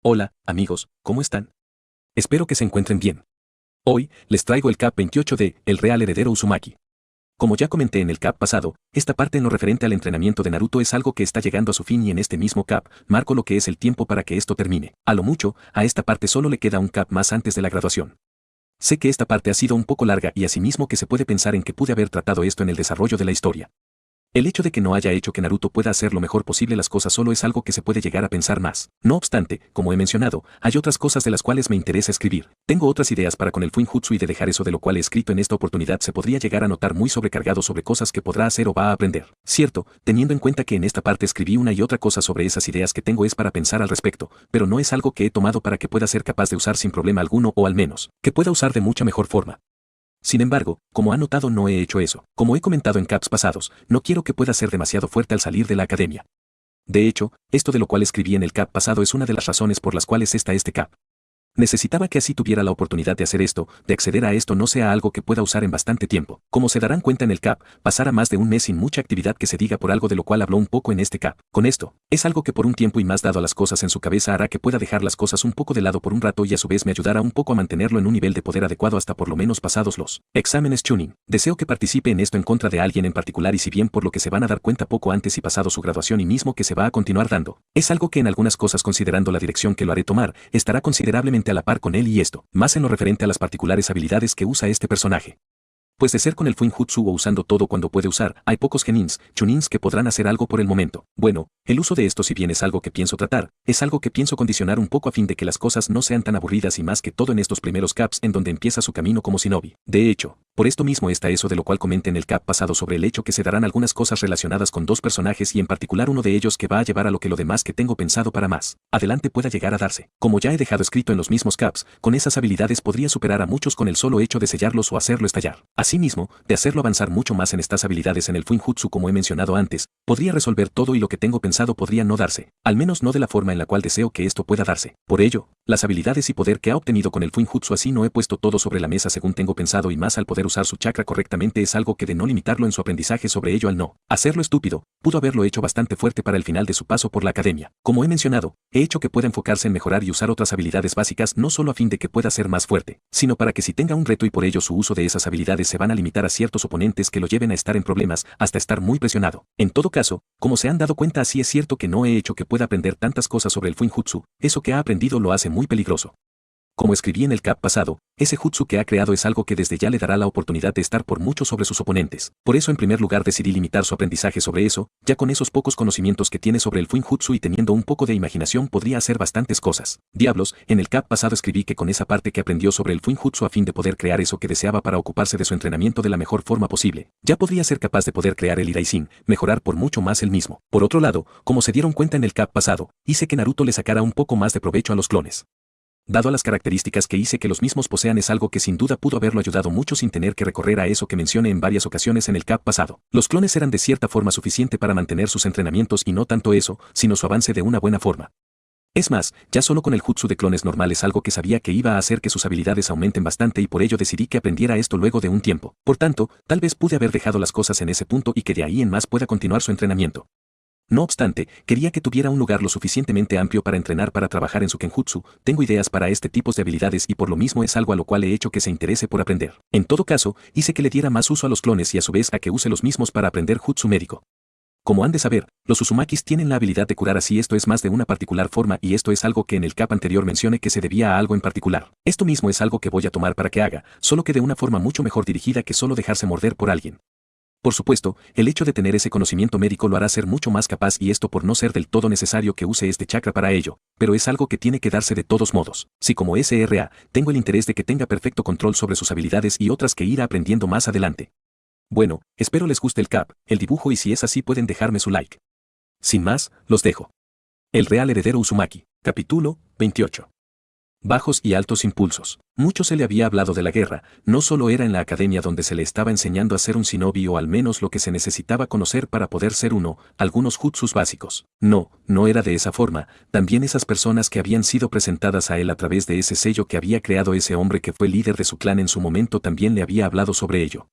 Hola, amigos, ¿cómo están? Espero que se encuentren bien. Hoy, les traigo el CAP 28 de El Real Heredero Uzumaki. Como ya comenté en el CAP pasado, esta parte en lo referente al entrenamiento de Naruto es algo que está llegando a su fin y en este mismo CAP, marco lo que es el tiempo para que esto termine. A lo mucho, a esta parte solo le queda un CAP más antes de la graduación. Sé que esta parte ha sido un poco larga y asimismo que se puede pensar en que pude haber tratado esto en el desarrollo de la historia. El hecho de que no haya hecho que Naruto pueda hacer lo mejor posible las cosas solo es algo que se puede llegar a pensar más. No obstante, como he mencionado, hay otras cosas de las cuales me interesa escribir. Tengo otras ideas para con el Fuinjutsu y de dejar eso de lo cual he escrito en esta oportunidad se podría llegar a notar muy sobrecargado sobre cosas que podrá hacer o va a aprender. Cierto, teniendo en cuenta que en esta parte escribí una y otra cosa sobre esas ideas que tengo es para pensar al respecto, pero no es algo que he tomado para que pueda ser capaz de usar sin problema alguno o al menos, que pueda usar de mucha mejor forma. Sin embargo, como ha notado no he hecho eso. Como he comentado en caps pasados, no quiero que pueda ser demasiado fuerte al salir de la academia. De hecho, esto de lo cual escribí en el cap pasado es una de las razones por las cuales está este cap. Necesitaba que así tuviera la oportunidad de hacer esto, de acceder a esto no sea algo que pueda usar en bastante tiempo. Como se darán cuenta en el CAP, pasará más de un mes sin mucha actividad que se diga por algo de lo cual habló un poco en este CAP. Con esto, es algo que por un tiempo y más dado a las cosas en su cabeza hará que pueda dejar las cosas un poco de lado por un rato y a su vez me ayudará un poco a mantenerlo en un nivel de poder adecuado hasta por lo menos pasados los exámenes tuning. Deseo que participe en esto en contra de alguien en particular y si bien por lo que se van a dar cuenta poco antes y pasado su graduación y mismo que se va a continuar dando, es algo que en algunas cosas considerando la dirección que lo haré tomar, estará considerablemente a la par con él y esto, más en lo referente a las particulares habilidades que usa este personaje. Pues de ser con el Fuinjutsu o usando todo cuando puede usar, hay pocos genins, chunins que podrán hacer algo por el momento. Bueno, el uso de esto si bien es algo que pienso tratar, es algo que pienso condicionar un poco a fin de que las cosas no sean tan aburridas y más que todo en estos primeros caps en donde empieza su camino como shinobi. De hecho, por esto mismo está eso de lo cual comenté en el cap pasado sobre el hecho que se darán algunas cosas relacionadas con dos personajes y en particular uno de ellos que va a llevar a lo demás que tengo pensado para más adelante pueda llegar a darse. Como ya he dejado escrito en los mismos caps, con esas habilidades podría superar a muchos con el solo hecho de sellarlos o hacerlo estallar. Asimismo, de hacerlo avanzar mucho más en estas habilidades en el Fuinjutsu como he mencionado antes, podría resolver todo y lo que tengo pensado podría no darse, al menos no de la forma en la cual deseo que esto pueda darse. Por ello, las habilidades y poder que ha obtenido con el Fuinjutsu así no he puesto todo sobre la mesa según tengo pensado y más al poder usar su chakra correctamente es algo que de no limitarlo en su aprendizaje sobre ello al no hacerlo estúpido, pudo haberlo hecho bastante fuerte para el final de su paso por la academia. Como he mencionado, he hecho que pueda enfocarse en mejorar y usar otras habilidades básicas no solo a fin de que pueda ser más fuerte, sino para que si tenga un reto y por ello su uso de esas habilidades se van a limitar a ciertos oponentes que lo lleven a estar en problemas hasta estar muy presionado. En todo caso, como se han dado cuenta así es cierto que no he hecho que pueda aprender tantas cosas sobre el Fuinjutsu, eso que ha aprendido lo hace muy peligroso. Como escribí en el cap pasado, ese jutsu que ha creado es algo que desde ya le dará la oportunidad de estar por mucho sobre sus oponentes. Por eso en primer lugar decidí limitar su aprendizaje sobre eso, ya con esos pocos conocimientos que tiene sobre el Fuinjutsu y teniendo un poco de imaginación podría hacer bastantes cosas. Diablos, en el cap pasado escribí que con esa parte que aprendió sobre el Fuinjutsu a fin de poder crear eso que deseaba para ocuparse de su entrenamiento de la mejor forma posible, ya podría ser capaz de poder crear el Iraishin, mejorar por mucho más el mismo. Por otro lado, como se dieron cuenta en el cap pasado, hice que Naruto le sacara un poco más de provecho a los clones. Dado a las características que hice que los mismos posean es algo que sin duda pudo haberlo ayudado mucho sin tener que recorrer a eso que mencioné en varias ocasiones en el cap pasado. Los clones eran de cierta forma suficiente para mantener sus entrenamientos y no tanto eso, sino su avance de una buena forma. Es más, ya solo con el jutsu de clones normal es algo que sabía que iba a hacer que sus habilidades aumenten bastante y por ello decidí que aprendiera esto luego de un tiempo. Por tanto, tal vez pude haber dejado las cosas en ese punto y que de ahí en más pueda continuar su entrenamiento. No obstante, quería que tuviera un lugar lo suficientemente amplio para entrenar para trabajar en su kenjutsu, tengo ideas para este tipo de habilidades y por lo mismo es algo a lo cual he hecho que se interese por aprender. En todo caso, hice que le diera más uso a los clones y a su vez a que use los mismos para aprender jutsu médico. Como han de saber, los Uzumakis tienen la habilidad de curar así esto es más de una particular forma y esto es algo que en el cap anterior mencioné que se debía a algo en particular. Esto mismo es algo que voy a tomar para que haga, solo que de una forma mucho mejor dirigida que solo dejarse morder por alguien. Por supuesto, el hecho de tener ese conocimiento médico lo hará ser mucho más capaz y esto por no ser del todo necesario que use este chakra para ello, pero es algo que tiene que darse de todos modos. Si como SRA, tengo el interés de que tenga perfecto control sobre sus habilidades y otras que irá aprendiendo más adelante. Bueno, espero les guste el cap, el dibujo y si es así pueden dejarme su like. Sin más, los dejo. El Real Heredero Uzumaki, capítulo 28. Bajos y altos impulsos. Mucho se le había hablado de la guerra, no solo era en la academia donde se le estaba enseñando a ser un shinobi o al menos lo que se necesitaba conocer para poder ser uno, algunos jutsus básicos. No, no era de esa forma, también esas personas que habían sido presentadas a él a través de ese sello que había creado ese hombre que fue líder de su clan en su momento también le había hablado sobre ello.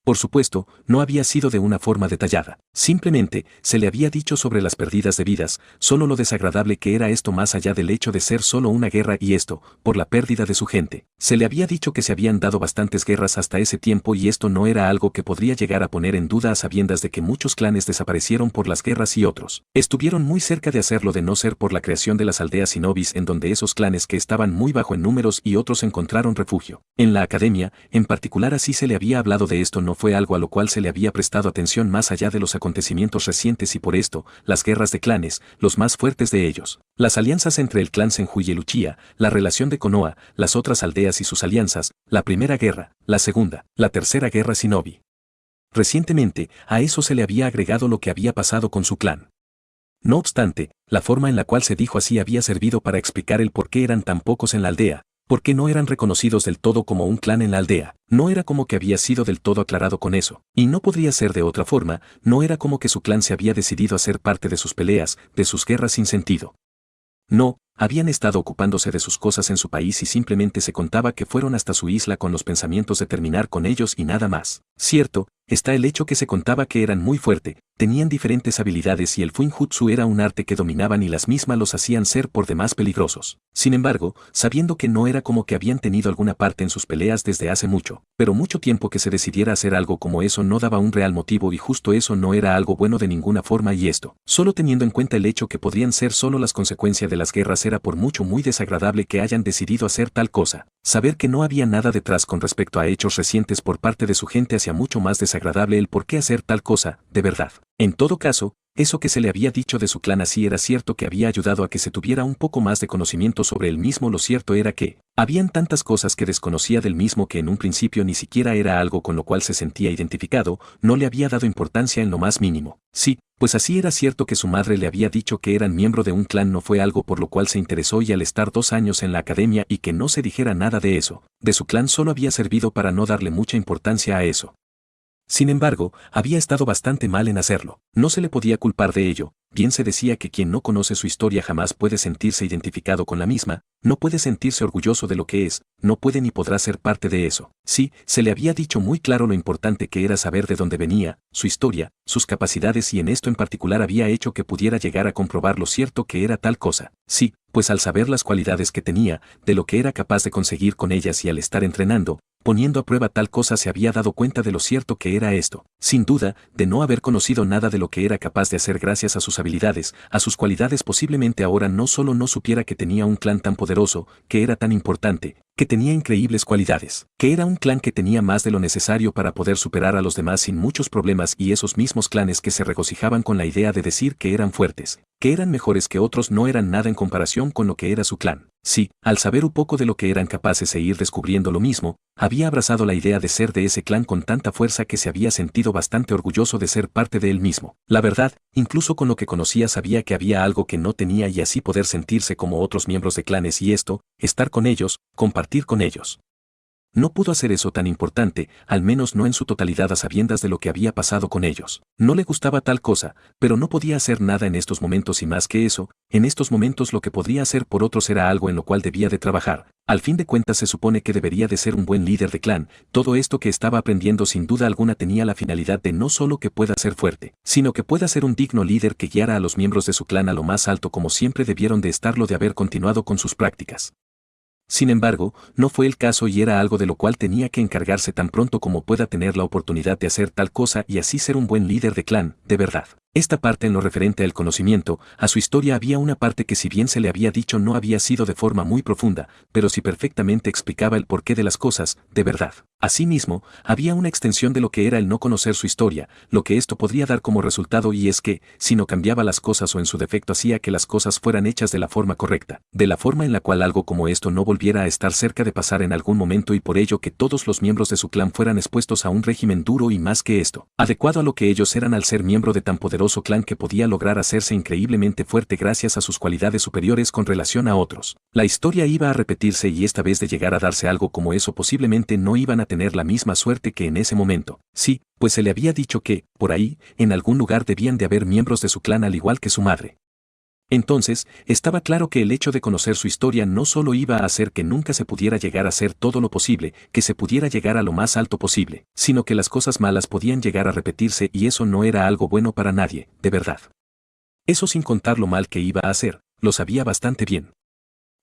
Por supuesto, no había sido de una forma detallada. Simplemente, se le había dicho sobre las pérdidas de vidas, solo lo desagradable que era esto más allá del hecho de ser solo una guerra y esto, por la pérdida de su gente. Se le había dicho que se habían dado bastantes guerras hasta ese tiempo y esto no era algo que podría llegar a poner en duda a sabiendas de que muchos clanes desaparecieron por las guerras y otros estuvieron muy cerca de hacerlo de no ser por la creación de las aldeas Sinobis en donde esos clanes que estaban muy bajo en números y otros encontraron refugio. En la academia, en particular así se le había hablado de esto no fue algo a lo cual se le había prestado atención más allá de los acontecimientos recientes y por esto, las guerras de clanes, los más fuertes de ellos, las alianzas entre el clan Senju y el Uchiha, la relación de Konoha, las otras aldeas y sus alianzas, la primera guerra, la segunda, la tercera guerra Shinobi. Recientemente, a eso se le había agregado lo que había pasado con su clan. No obstante, la forma en la cual se dijo así había servido para explicar el por qué eran tan pocos en la aldea, por qué no eran reconocidos del todo como un clan en la aldea, no era como que había sido del todo aclarado con eso, y no podría ser de otra forma, no era como que su clan se había decidido a ser parte de sus peleas, de sus guerras sin sentido. No, habían estado ocupándose de sus cosas en su país y simplemente se contaba que fueron hasta su isla con los pensamientos de terminar con ellos y nada más. Cierto, está el hecho que se contaba que eran muy fuerte, tenían diferentes habilidades y el Fuinjutsu era un arte que dominaban y las mismas los hacían ser por demás peligrosos. Sin embargo, sabiendo que no era como que habían tenido alguna parte en sus peleas desde hace mucho, pero mucho tiempo que se decidiera hacer algo como eso no daba un real motivo y justo eso no era algo bueno de ninguna forma y esto, solo teniendo en cuenta el hecho que podrían ser solo las consecuencias de las guerras era por mucho muy desagradable que hayan decidido hacer tal cosa. Saber que no había nada detrás con respecto a hechos recientes por parte de su gente hacía mucho más desagradable el por qué hacer tal cosa, de verdad. En todo caso, eso que se le había dicho de su clan así era cierto que había ayudado a que se tuviera un poco más de conocimiento sobre el mismo. Lo cierto era que habían tantas cosas que desconocía del mismo que en un principio ni siquiera era algo con lo cual se sentía identificado, no le había dado importancia en lo más mínimo. Sí, pues así era cierto que su madre le había dicho que eran miembro de un clan no fue algo por lo cual se interesó y al estar 2 años en la academia y que no se dijera nada de eso, de su clan solo había servido para no darle mucha importancia a eso. Sin embargo, había estado bastante mal en hacerlo, no se le podía culpar de ello, bien se decía que quien no conoce su historia jamás puede sentirse identificado con la misma, no puede sentirse orgulloso de lo que es, no puede ni podrá ser parte de eso. Sí, se le había dicho muy claro lo importante que era saber de dónde venía, su historia, sus capacidades y en esto en particular había hecho que pudiera llegar a comprobar lo cierto que era tal cosa. Sí, pues al saber las cualidades que tenía, de lo que era capaz de conseguir con ellas y al estar entrenando, poniendo a prueba tal cosa se había dado cuenta de lo cierto que era esto, sin duda, de no haber conocido nada de lo que era capaz de hacer gracias a sus habilidades, a sus cualidades posiblemente ahora no solo no supiera que tenía un clan tan poderoso, que era tan importante, que tenía increíbles cualidades, que era un clan que tenía más de lo necesario para poder superar a los demás sin muchos problemas y esos mismos clanes que se regocijaban con la idea de decir que eran fuertes, que eran mejores que otros no eran nada en comparación con lo que era su clan. Sí, al saber un poco de lo que eran capaces e ir descubriendo lo mismo, había abrazado la idea de ser de ese clan con tanta fuerza que se había sentido bastante orgulloso de ser parte de él mismo. La verdad, incluso con lo que conocía sabía que había algo que no tenía y así poder sentirse como otros miembros de clanes y esto, estar con ellos, compartir con ellos. No pudo hacer eso tan importante, al menos no en su totalidad a sabiendas de lo que había pasado con ellos. No le gustaba tal cosa, pero no podía hacer nada en estos momentos y más que eso, en estos momentos lo que podría hacer por otros era algo en lo cual debía de trabajar. Al fin de cuentas se supone que debería de ser un buen líder de clan, todo esto que estaba aprendiendo sin duda alguna tenía la finalidad de no solo que pueda ser fuerte, sino que pueda ser un digno líder que guiara a los miembros de su clan a lo más alto como siempre debieron de estarlo de haber continuado con sus prácticas. Sin embargo, no fue el caso y era algo de lo cual tenía que encargarse tan pronto como pueda tener la oportunidad de hacer tal cosa y así ser un buen líder de clan, de verdad. Esta parte en lo referente al conocimiento, a su historia había una parte que si bien se le había dicho no había sido de forma muy profunda, pero sí perfectamente explicaba el porqué de las cosas, de verdad. Asimismo, había una extensión de lo que era el no conocer su historia, lo que esto podría dar como resultado y es que, si no cambiaba las cosas o en su defecto hacía que las cosas fueran hechas de la forma correcta, de la forma en la cual algo como esto no volviera a estar cerca de pasar en algún momento y por ello que todos los miembros de su clan fueran expuestos a un régimen duro y más que esto, adecuado a lo que ellos eran al ser miembro de tan poderoso clan que podía lograr hacerse increíblemente fuerte gracias a sus cualidades superiores con relación a otros. La historia iba a repetirse y esta vez de llegar a darse algo como eso posiblemente no iban a tener la misma suerte que en ese momento. Sí, pues se le había dicho que, por ahí, en algún lugar debían de haber miembros de su clan al igual que su madre. Entonces, estaba claro que el hecho de conocer su historia no solo iba a hacer que nunca se pudiera llegar a hacer todo lo posible, que se pudiera llegar a lo más alto posible, sino que las cosas malas podían llegar a repetirse y eso no era algo bueno para nadie, de verdad. Eso sin contar lo mal que iba a hacer, lo sabía bastante bien.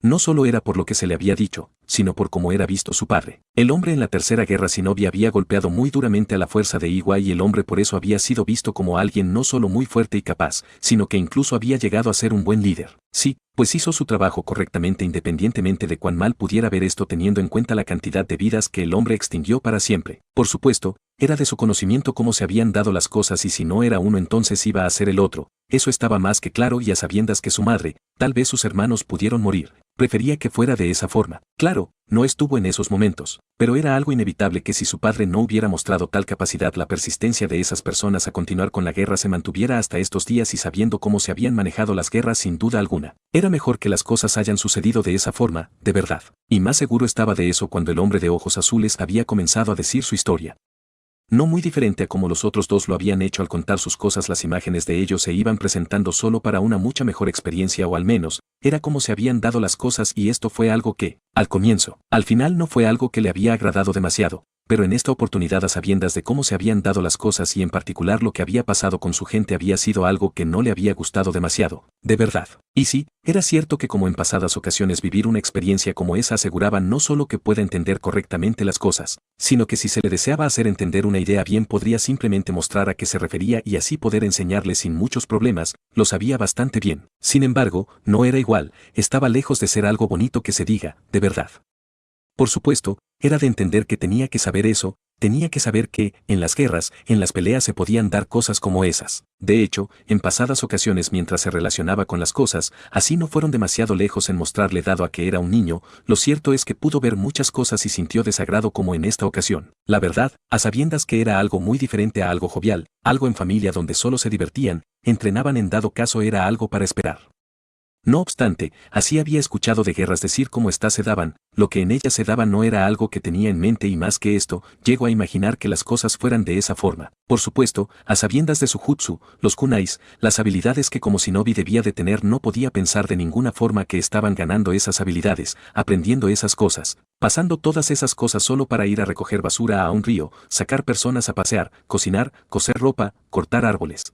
No solo era por lo que se le había dicho, sino por cómo era visto su padre. El hombre en la Tercera Guerra Shinobi había golpeado muy duramente a la fuerza de Iwai y el hombre por eso había sido visto como alguien no solo muy fuerte y capaz, sino que incluso había llegado a ser un buen líder. Sí, pues hizo su trabajo correctamente independientemente de cuán mal pudiera ver esto teniendo en cuenta la cantidad de vidas que el hombre extinguió para siempre. Por supuesto, era de su conocimiento cómo se habían dado las cosas y si no era uno entonces iba a ser el otro. Eso estaba más que claro y a sabiendas que su madre, tal vez sus hermanos pudieron morir. Prefería que fuera de esa forma. Claro, no estuvo en esos momentos, pero era algo inevitable que si su padre no hubiera mostrado tal capacidad la persistencia de esas personas a continuar con la guerra se mantuviera hasta estos días y sabiendo cómo se habían manejado las guerras sin duda alguna. Era mejor que las cosas hayan sucedido de esa forma, de verdad. Y más seguro estaba de eso cuando el hombre de ojos azules había comenzado a decir su historia. No muy diferente a como los otros dos lo habían hecho al contar sus cosas, las imágenes de ellos se iban presentando solo para una mucha mejor experiencia o al menos, era como se habían dado las cosas y esto fue algo que, al comienzo, al final no fue algo que le había agradado demasiado, pero en esta oportunidad a sabiendas de cómo se habían dado las cosas y en particular lo que había pasado con su gente había sido algo que no le había gustado demasiado, de verdad. Y sí, era cierto que como en pasadas ocasiones vivir una experiencia como esa aseguraba no solo que pueda entender correctamente las cosas, sino que si se le deseaba hacer entender una idea bien podría simplemente mostrar a qué se refería y así poder enseñarle sin muchos problemas, lo sabía bastante bien. Sin embargo, no era igual, estaba lejos de ser algo bonito que se diga, de verdad. Por supuesto, era de entender que tenía que saber eso, tenía que saber que, en las guerras, en las peleas se podían dar cosas como esas. De hecho, en pasadas ocasiones mientras se relacionaba con las cosas, así no fueron demasiado lejos en mostrarle dado a que era un niño, lo cierto es que pudo ver muchas cosas y sintió desagrado como en esta ocasión. La verdad, a sabiendas que era algo muy diferente a algo jovial, algo en familia donde solo se divertían, entrenaban en dado caso era algo para esperar. No obstante, así había escuchado de guerras decir cómo éstas se daban, lo que en ellas se daba no era algo que tenía en mente y más que esto, llegó a imaginar que las cosas fueran de esa forma. Por supuesto, a sabiendas de su jutsu, los kunais, las habilidades que como shinobi debía de tener no podía pensar de ninguna forma que estaban ganando esas habilidades, aprendiendo esas cosas, pasando todas esas cosas solo para ir a recoger basura a un río, sacar personas a pasear, cocinar, coser ropa, cortar árboles.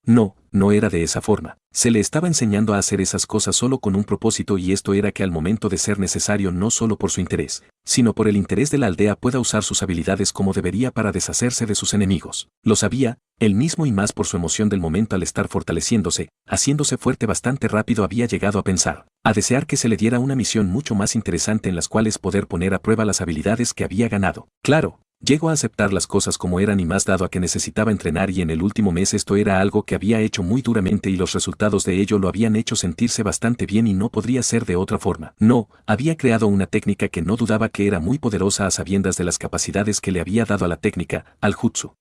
No, no era de esa forma. Se le estaba enseñando a hacer esas cosas solo con un propósito y esto era que al momento de ser necesario no solo por su interés, sino por el interés de la aldea pueda usar sus habilidades como debería para deshacerse de sus enemigos. Lo sabía, él mismo y más por su emoción del momento al estar fortaleciéndose, haciéndose fuerte bastante rápido había llegado a pensar, a desear que se le diera una misión mucho más interesante en las cuales poder poner a prueba las habilidades que había ganado. Claro. Llegó a aceptar las cosas como eran y más dado a que necesitaba entrenar y en el último mes esto era algo que había hecho muy duramente y los resultados de ello lo habían hecho sentirse bastante bien y no podría ser de otra forma. No, había creado una técnica que no dudaba que era muy poderosa a sabiendas de las capacidades que le había dado a la técnica, al jutsu.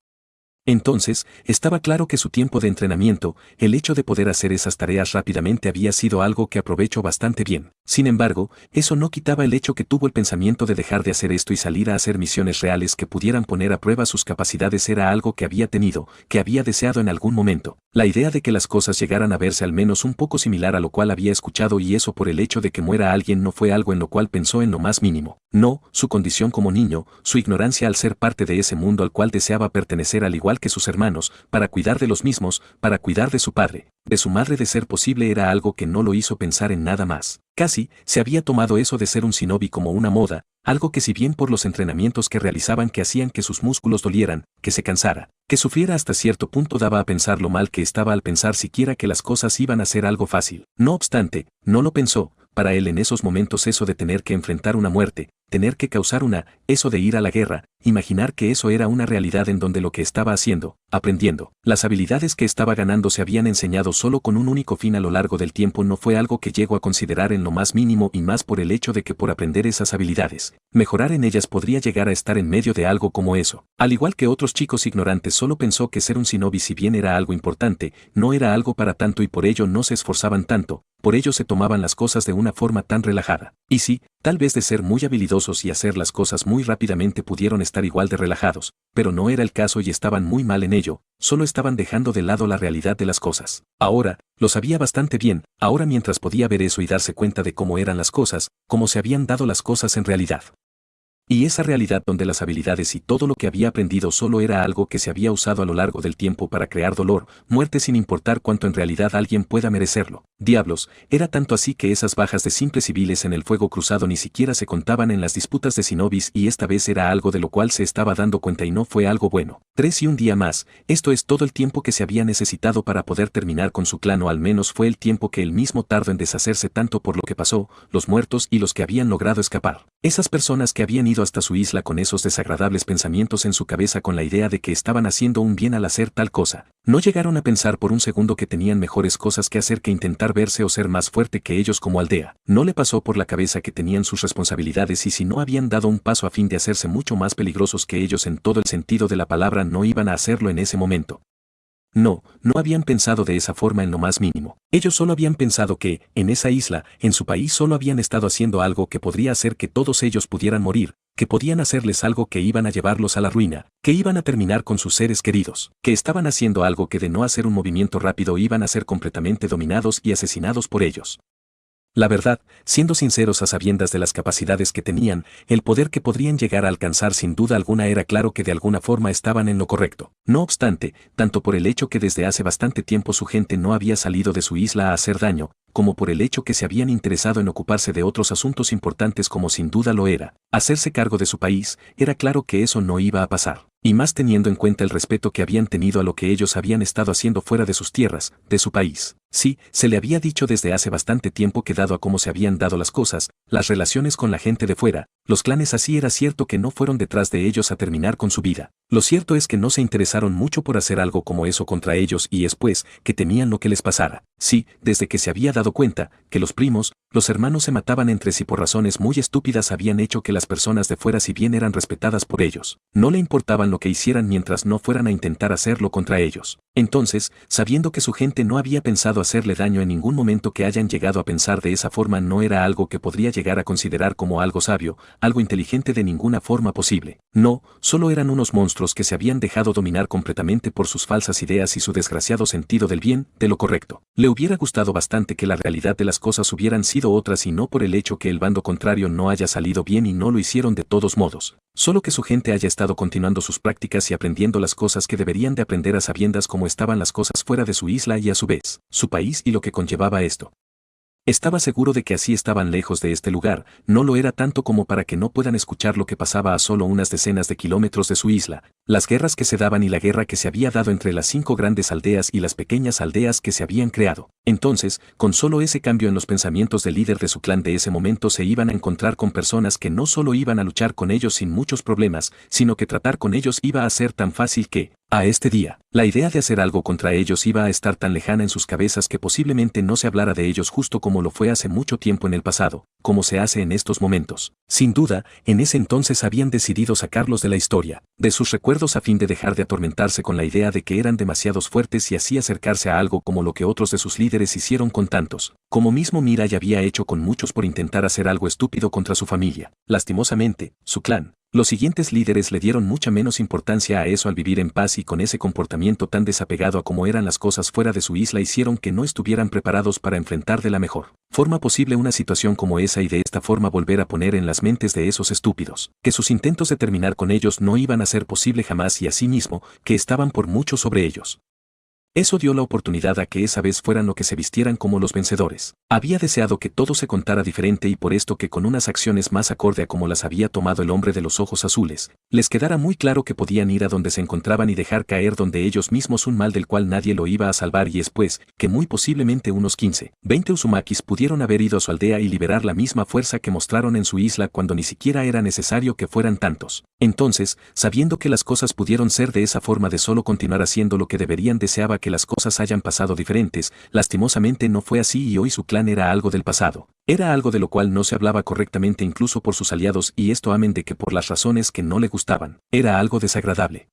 Entonces, estaba claro que su tiempo de entrenamiento, el hecho de poder hacer esas tareas rápidamente había sido algo que aprovechó bastante bien. Sin embargo, eso no quitaba el hecho que tuvo el pensamiento de dejar de hacer esto y salir a hacer misiones reales que pudieran poner a prueba sus capacidades era algo que había tenido, que había deseado en algún momento. La idea de que las cosas llegaran a verse al menos un poco similar a lo cual había escuchado y eso por el hecho de que muera alguien no fue algo en lo cual pensó en lo más mínimo. No, su condición como niño, su ignorancia al ser parte de ese mundo al cual deseaba pertenecer al igual que sus hermanos, para cuidar de los mismos, para cuidar de su padre, de su madre de ser posible era algo que no lo hizo pensar en nada más. Casi, se había tomado eso de ser un shinobi como una moda, algo que si bien por los entrenamientos que realizaban que hacían que sus músculos dolieran, que se cansara, que sufriera hasta cierto punto daba a pensar lo mal que estaba al pensar siquiera que las cosas iban a ser algo fácil. No obstante, no lo pensó, para él en esos momentos eso de tener que enfrentar una muerte, tener que causar eso de ir a la guerra, imaginar que eso era una realidad en donde lo que estaba haciendo, aprendiendo, las habilidades que estaba ganando se habían enseñado solo con un único fin a lo largo del tiempo no fue algo que llegó a considerar en lo más mínimo y más por el hecho de que por aprender esas habilidades, mejorar en ellas podría llegar a estar en medio de algo como eso. Al igual que otros chicos ignorantes solo pensó que ser un shinobi si bien era algo importante, no era algo para tanto y por ello no se esforzaban tanto, por ello se tomaban las cosas de una forma tan relajada. Y sí, tal vez de ser muy habilidosos y hacer las cosas muy rápidamente pudieron estar igual de relajados, pero no era el caso y estaban muy mal en ello. ello, solo estaban dejando de lado la realidad de las cosas. Ahora, lo sabía bastante bien, ahora mientras podía ver eso y darse cuenta de cómo eran las cosas, cómo se habían dado las cosas en realidad. Y esa realidad donde las habilidades y todo lo que había aprendido solo era algo que se había usado a lo largo del tiempo para crear dolor, muerte sin importar cuánto en realidad alguien pueda merecerlo. Diablos, era tanto así que esas bajas de simples civiles en el fuego cruzado ni siquiera se contaban en las disputas de Cenobis y esta vez era algo de lo cual se estaba dando cuenta y no fue algo bueno. 3 y un día más, esto es todo el tiempo que se había necesitado para poder terminar con su clan o al menos fue el tiempo que él mismo tardó en deshacerse tanto por lo que pasó, los muertos y los que habían logrado escapar. Esas personas que habían ido hasta su isla con esos desagradables pensamientos en su cabeza con la idea de que estaban haciendo un bien al hacer tal cosa, no llegaron a pensar por un segundo que tenían mejores cosas que hacer que intentar verse o ser más fuerte que ellos como aldea. No le pasó por la cabeza que tenían sus responsabilidades y si no habían dado un paso a fin de hacerse mucho más peligrosos que ellos en todo el sentido de la palabra no iban a hacerlo en ese momento. No habían pensado de esa forma en lo más mínimo. Ellos solo habían pensado que, en esa isla, en su país solo habían estado haciendo algo que podría hacer que todos ellos pudieran morir, que podían hacerles algo que iban a llevarlos a la ruina, que iban a terminar con sus seres queridos, que estaban haciendo algo que de no hacer un movimiento rápido iban a ser completamente dominados y asesinados por ellos. La verdad, siendo sinceros a sabiendas de las capacidades que tenían, el poder que podrían llegar a alcanzar sin duda alguna era claro que de alguna forma estaban en lo correcto. No obstante, tanto por el hecho que desde hace bastante tiempo su gente no había salido de su isla a hacer daño, como por el hecho que se habían interesado en ocuparse de otros asuntos importantes como sin duda lo era, hacerse cargo de su país, era claro que eso no iba a pasar. Y más teniendo en cuenta el respeto que habían tenido a lo que ellos habían estado haciendo fuera de sus tierras, de su país. Sí, se le había dicho desde hace bastante tiempo que dado a cómo se habían dado las cosas, las relaciones con la gente de fuera, los clanes así era cierto que no fueron detrás de ellos a terminar con su vida. Lo cierto es que no se interesaron mucho por hacer algo como eso contra ellos y después, que temían lo que les pasara. Sí, desde que se había dado cuenta, que los primos, los hermanos se mataban entre sí por razones muy estúpidas habían hecho que las personas de fuera si bien eran respetadas por ellos, no le importaban lo que hicieran mientras no fueran a intentar hacerlo contra ellos. Entonces, sabiendo que su gente no había pensado hacerle daño en ningún momento que hayan llegado a pensar de esa forma no era algo que podría llegar a considerar como algo sabio, algo inteligente de ninguna forma posible. No, solo eran unos monstruos que se habían dejado dominar completamente por sus falsas ideas y su desgraciado sentido del bien, de lo correcto. Le hubiera gustado bastante que la realidad de las cosas hubieran sido otras y no por el hecho que el bando contrario no haya salido bien y no lo hicieron de todos modos. Solo que su gente haya estado continuando sus prácticas y aprendiendo las cosas que deberían de aprender a sabiendas cómo estaban las cosas fuera de su isla y a su vez, su país y lo que conllevaba esto. Estaba seguro de que así estaban lejos de este lugar, no lo era tanto como para que no puedan escuchar lo que pasaba a solo unas decenas de kilómetros de su isla, las guerras que se daban y la guerra que se había dado entre las 5 grandes aldeas y las pequeñas aldeas que se habían creado. Entonces, con solo ese cambio en los pensamientos del líder de su clan de ese momento se iban a encontrar con personas que no solo iban a luchar con ellos sin muchos problemas, sino que tratar con ellos iba a ser tan fácil que, a este día, la idea de hacer algo contra ellos iba a estar tan lejana en sus cabezas que posiblemente no se hablara de ellos justo como lo fue hace mucho tiempo en el pasado, como se hace en estos momentos. Sin duda, en ese entonces habían decidido sacarlos de la historia, de sus recuerdos a fin de dejar de atormentarse con la idea de que eran demasiados fuertes y así acercarse a algo como lo que otros de sus líderes hicieron con tantos, como mismo Mirai había hecho con muchos por intentar hacer algo estúpido contra su familia. Lastimosamente, su clan. Los siguientes líderes le dieron mucha menos importancia a eso al vivir en paz y con ese comportamiento tan desapegado a cómo eran las cosas fuera de su isla hicieron que no estuvieran preparados para enfrentar de la mejor forma posible una situación como esa y de esta forma volver a poner en las mentes de esos estúpidos que sus intentos de terminar con ellos no iban a ser posible jamás y asimismo que estaban por mucho sobre ellos. Eso dio la oportunidad a que esa vez fueran lo que se vistieran como los vencedores. Había deseado que todo se contara diferente y por esto que con unas acciones más acorde a como las había tomado el hombre de los ojos azules, les quedara muy claro que podían ir a donde se encontraban y dejar caer donde ellos mismos un mal del cual nadie lo iba a salvar y después, que muy posiblemente unos 15, 20 Uzumakis pudieron haber ido a su aldea y liberar la misma fuerza que mostraron en su isla cuando ni siquiera era necesario que fueran tantos. Entonces, sabiendo que las cosas pudieron ser de esa forma de solo continuar haciendo lo que deberían deseaba que las cosas hayan pasado diferentes, lastimosamente no fue así y hoy su clan era algo del pasado. Era algo de lo cual no se hablaba correctamente incluso por sus aliados y esto amén de que por las razones que no le gustaban, era algo desagradable.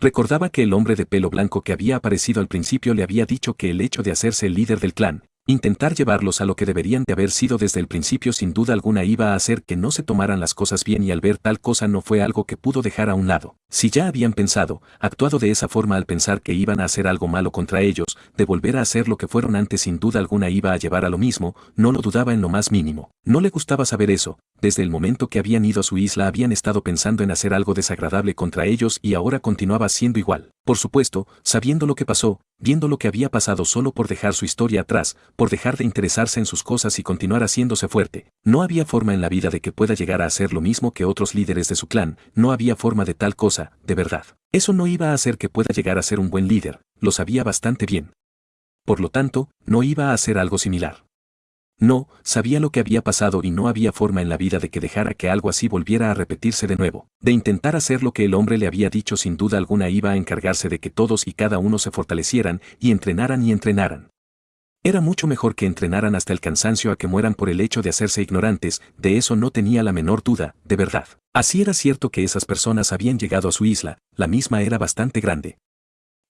Recordaba que el hombre de pelo blanco que había aparecido al principio le había dicho que el hecho de hacerse el líder del clan, Intentar llevarlos a lo que deberían de haber sido desde el principio sin duda alguna iba a hacer que no se tomaran las cosas bien y al ver tal cosa no fue algo que pudo dejar a un lado. Si ya habían pensado, actuado de esa forma al pensar que iban a hacer algo malo contra ellos, de volver a hacer lo que fueron antes sin duda alguna iba a llevar a lo mismo, no lo dudaba en lo más mínimo. No le gustaba saber eso, desde el momento que habían ido a su isla habían estado pensando en hacer algo desagradable contra ellos y ahora continuaba siendo igual. Por supuesto, sabiendo lo que pasó, viendo lo que había pasado solo por dejar su historia atrás, por dejar de interesarse en sus cosas y continuar haciéndose fuerte. No había forma en la vida de que pueda llegar a hacer lo mismo que otros líderes de su clan, no había forma de tal cosa, de verdad. Eso no iba a hacer que pueda llegar a ser un buen líder, lo sabía bastante bien. Por lo tanto, no iba a hacer algo similar. No, sabía lo que había pasado y no había forma en la vida de que dejara que algo así volviera a repetirse de nuevo. De intentar hacer lo que el hombre le había dicho sin duda alguna iba a encargarse de que todos y cada uno se fortalecieran y entrenaran. Era mucho mejor que entrenaran hasta el cansancio a que mueran por el hecho de hacerse ignorantes, de eso no tenía la menor duda, de verdad. Así era cierto que esas personas habían llegado a su isla, la misma era bastante grande.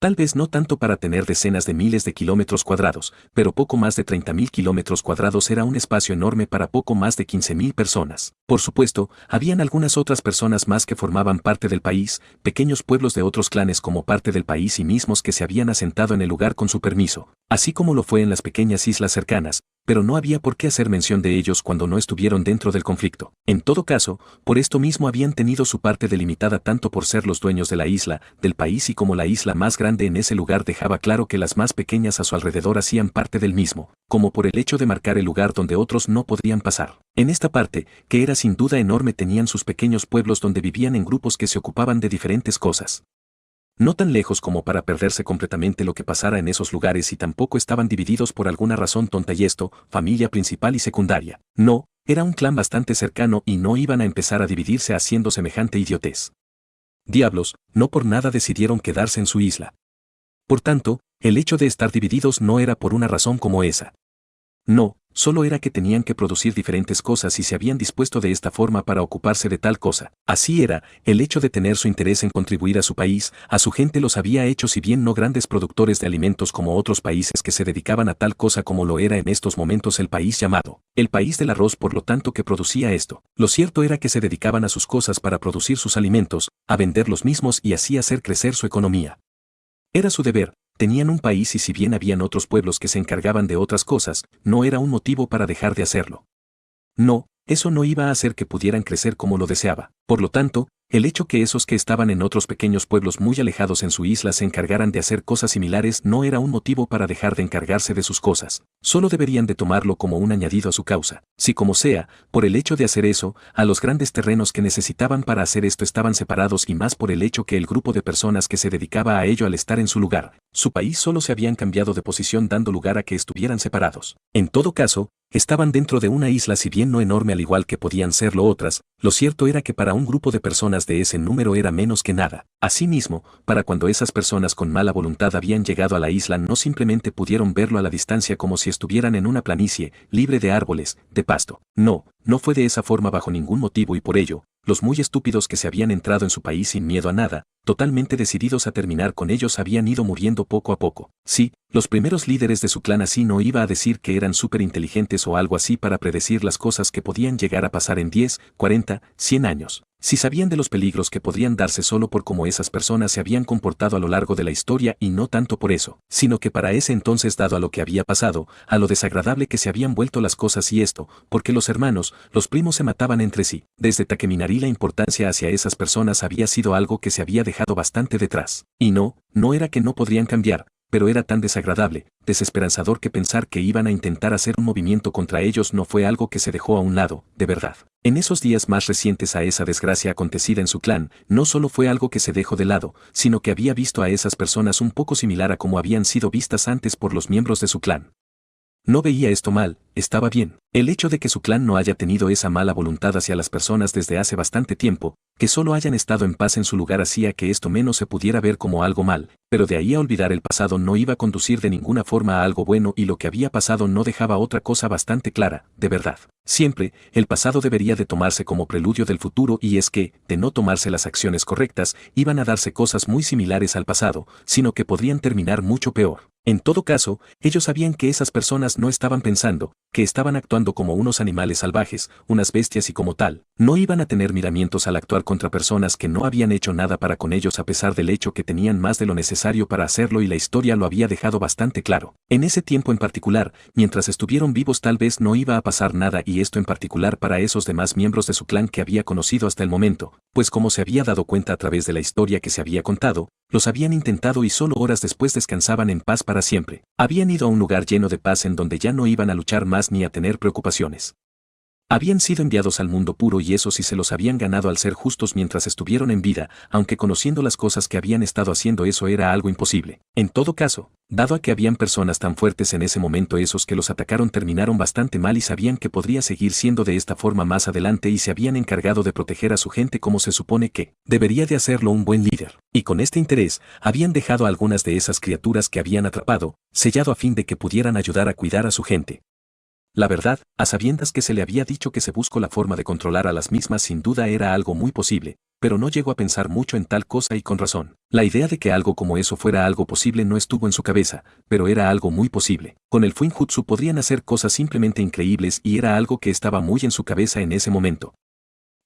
Tal vez no tanto para tener decenas de miles de kilómetros cuadrados, pero poco más de 30.000 kilómetros cuadrados era un espacio enorme para poco más de 15.000 personas. Por supuesto, habían algunas otras personas más que formaban parte del país, pequeños pueblos de otros clanes como parte del país y mismos que se habían asentado en el lugar con su permiso, así como lo fue en las pequeñas islas cercanas, pero no había por qué hacer mención de ellos cuando no estuvieron dentro del conflicto. En todo caso, por esto mismo habían tenido su parte delimitada tanto por ser los dueños de la isla, del país y como la isla más grande en ese lugar dejaba claro que las más pequeñas a su alrededor hacían parte del mismo, como por el hecho de marcar el lugar donde otros no podrían pasar. En esta parte, que era sin duda enorme, tenían sus pequeños pueblos donde vivían en grupos que se ocupaban de diferentes cosas. No tan lejos como para perderse completamente lo que pasara en esos lugares y tampoco estaban divididos por alguna razón tonta y esto, familia principal y secundaria. No, era un clan bastante cercano y no iban a empezar a dividirse haciendo semejante idiotez. Diablos, no por nada decidieron quedarse en su isla. Por tanto, el hecho de estar divididos no era por una razón como esa. No, solo era que tenían que producir diferentes cosas y se habían dispuesto de esta forma para ocuparse de tal cosa. Así era, el hecho de tener su interés en contribuir a su país, a su gente los había hecho si bien no grandes productores de alimentos como otros países que se dedicaban a tal cosa como lo era en estos momentos el país llamado, el país del arroz por lo tanto que producía esto. Lo cierto era que se dedicaban a sus cosas para producir sus alimentos, a vender los mismos y así hacer crecer su economía. Era su deber. Tenían un país y si bien habían otros pueblos que se encargaban de otras cosas, no era un motivo para dejar de hacerlo. No, eso no iba a hacer que pudieran crecer como lo deseaba. Por lo tanto, el hecho que esos que estaban en otros pequeños pueblos muy alejados en su isla se encargaran de hacer cosas similares no era un motivo para dejar de encargarse de sus cosas. Solo deberían de tomarlo como un añadido a su causa. Si como sea, por el hecho de hacer eso, a los grandes terrenos que necesitaban para hacer esto estaban separados y más por el hecho que el grupo de personas que se dedicaba a ello al estar en su lugar, su país solo se habían cambiado de posición dando lugar a que estuvieran separados. En todo caso, estaban dentro de una isla si bien no enorme al igual que podían serlo otras, lo cierto era que para un grupo de personas de ese número era menos que nada. Asimismo, para cuando esas personas con mala voluntad habían llegado a la isla no simplemente pudieron verlo a la distancia como si estuvieran en una planicie, libre de árboles, de pasto. No, no fue de esa forma bajo ningún motivo y por ello, los muy estúpidos que se habían entrado en su país sin miedo a nada, totalmente decididos a terminar con ellos habían ido muriendo poco a poco. Sí, los primeros líderes de su clan así no iba a decir que eran súper inteligentes o algo así para predecir las cosas que podían llegar a pasar en 10, 40, 100 años. Si sabían de los peligros que podrían darse solo por cómo esas personas se habían comportado a lo largo de la historia y no tanto por eso, sino que para ese entonces dado a lo que había pasado, a lo desagradable que se habían vuelto las cosas y esto, porque los hermanos, los primos se mataban entre sí, desde Takeminari la importancia hacia esas personas había sido algo que se había dejado bastante detrás. Y no era que no podrían cambiar, pero era tan desagradable, desesperanzador que pensar que iban a intentar hacer un movimiento contra ellos no fue algo que se dejó a un lado, de verdad. En esos días más recientes a esa desgracia acontecida en su clan, no solo fue algo que se dejó de lado, sino que había visto a esas personas un poco similar a como habían sido vistas antes por los miembros de su clan. No veía esto mal, estaba bien. El hecho de que su clan no haya tenido esa mala voluntad hacia las personas desde hace bastante tiempo, que solo hayan estado en paz en su lugar hacía que esto menos se pudiera ver como algo mal, pero de ahí a olvidar el pasado no iba a conducir de ninguna forma a algo bueno y lo que había pasado no dejaba otra cosa bastante clara, de verdad. Siempre, el pasado debería de tomarse como preludio del futuro y es que, de no tomarse las acciones correctas, iban a darse cosas muy similares al pasado, sino que podrían terminar mucho peor. En todo caso, ellos sabían que esas personas no estaban pensando, que estaban actuando como unos animales salvajes, unas bestias y como tal, no iban a tener miramientos al actuar contra personas que no habían hecho nada para con ellos a pesar del hecho que tenían más de lo necesario para hacerlo y la historia lo había dejado bastante claro. En ese tiempo en particular, mientras estuvieron vivos tal vez no iba a pasar nada y esto en particular para esos demás miembros de su clan que había conocido hasta el momento, pues como se había dado cuenta a través de la historia que se había contado, los habían intentado y solo horas después descansaban en paz para siempre. Habían ido a un lugar lleno de paz en donde ya no iban a luchar más ni a tener preocupaciones. Habían sido enviados al mundo puro y eso sí se los habían ganado al ser justos mientras estuvieron en vida, aunque conociendo las cosas que habían estado haciendo eso era algo imposible. En todo caso, dado a que habían personas tan fuertes en ese momento esos que los atacaron terminaron bastante mal y sabían que podría seguir siendo de esta forma más adelante y se habían encargado de proteger a su gente como se supone que debería de hacerlo un buen líder. Y con este interés, habían dejado a algunas de esas criaturas que habían atrapado, sellado a fin de que pudieran ayudar a cuidar a su gente. La verdad, a sabiendas que se le había dicho que se buscó la forma de controlar a las mismas sin duda era algo muy posible, pero no llegó a pensar mucho en tal cosa y con razón. La idea de que algo como eso fuera algo posible no estuvo en su cabeza, pero era algo muy posible. Con el Fuinjutsu podrían hacer cosas simplemente increíbles y era algo que estaba muy en su cabeza en ese momento.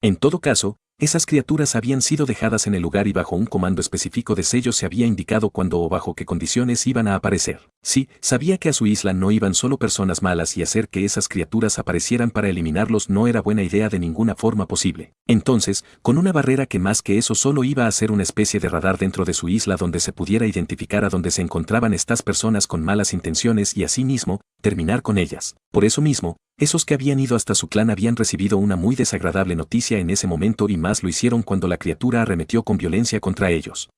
En todo caso, esas criaturas habían sido dejadas en el lugar y bajo un comando específico de sellos se había indicado cuándo o bajo qué condiciones iban a aparecer. Sí, sabía que a su isla no iban solo personas malas y hacer que esas criaturas aparecieran para eliminarlos no era buena idea de ninguna forma posible. Entonces, con una barrera que más que eso solo iba a ser una especie de radar dentro de su isla donde se pudiera identificar a dónde se encontraban estas personas con malas intenciones y asimismo, terminar con ellas. Por eso mismo, esos que habían ido hasta su clan habían recibido una muy desagradable noticia en ese momento y más lo hicieron cuando la criatura arremetió con violencia contra ellos.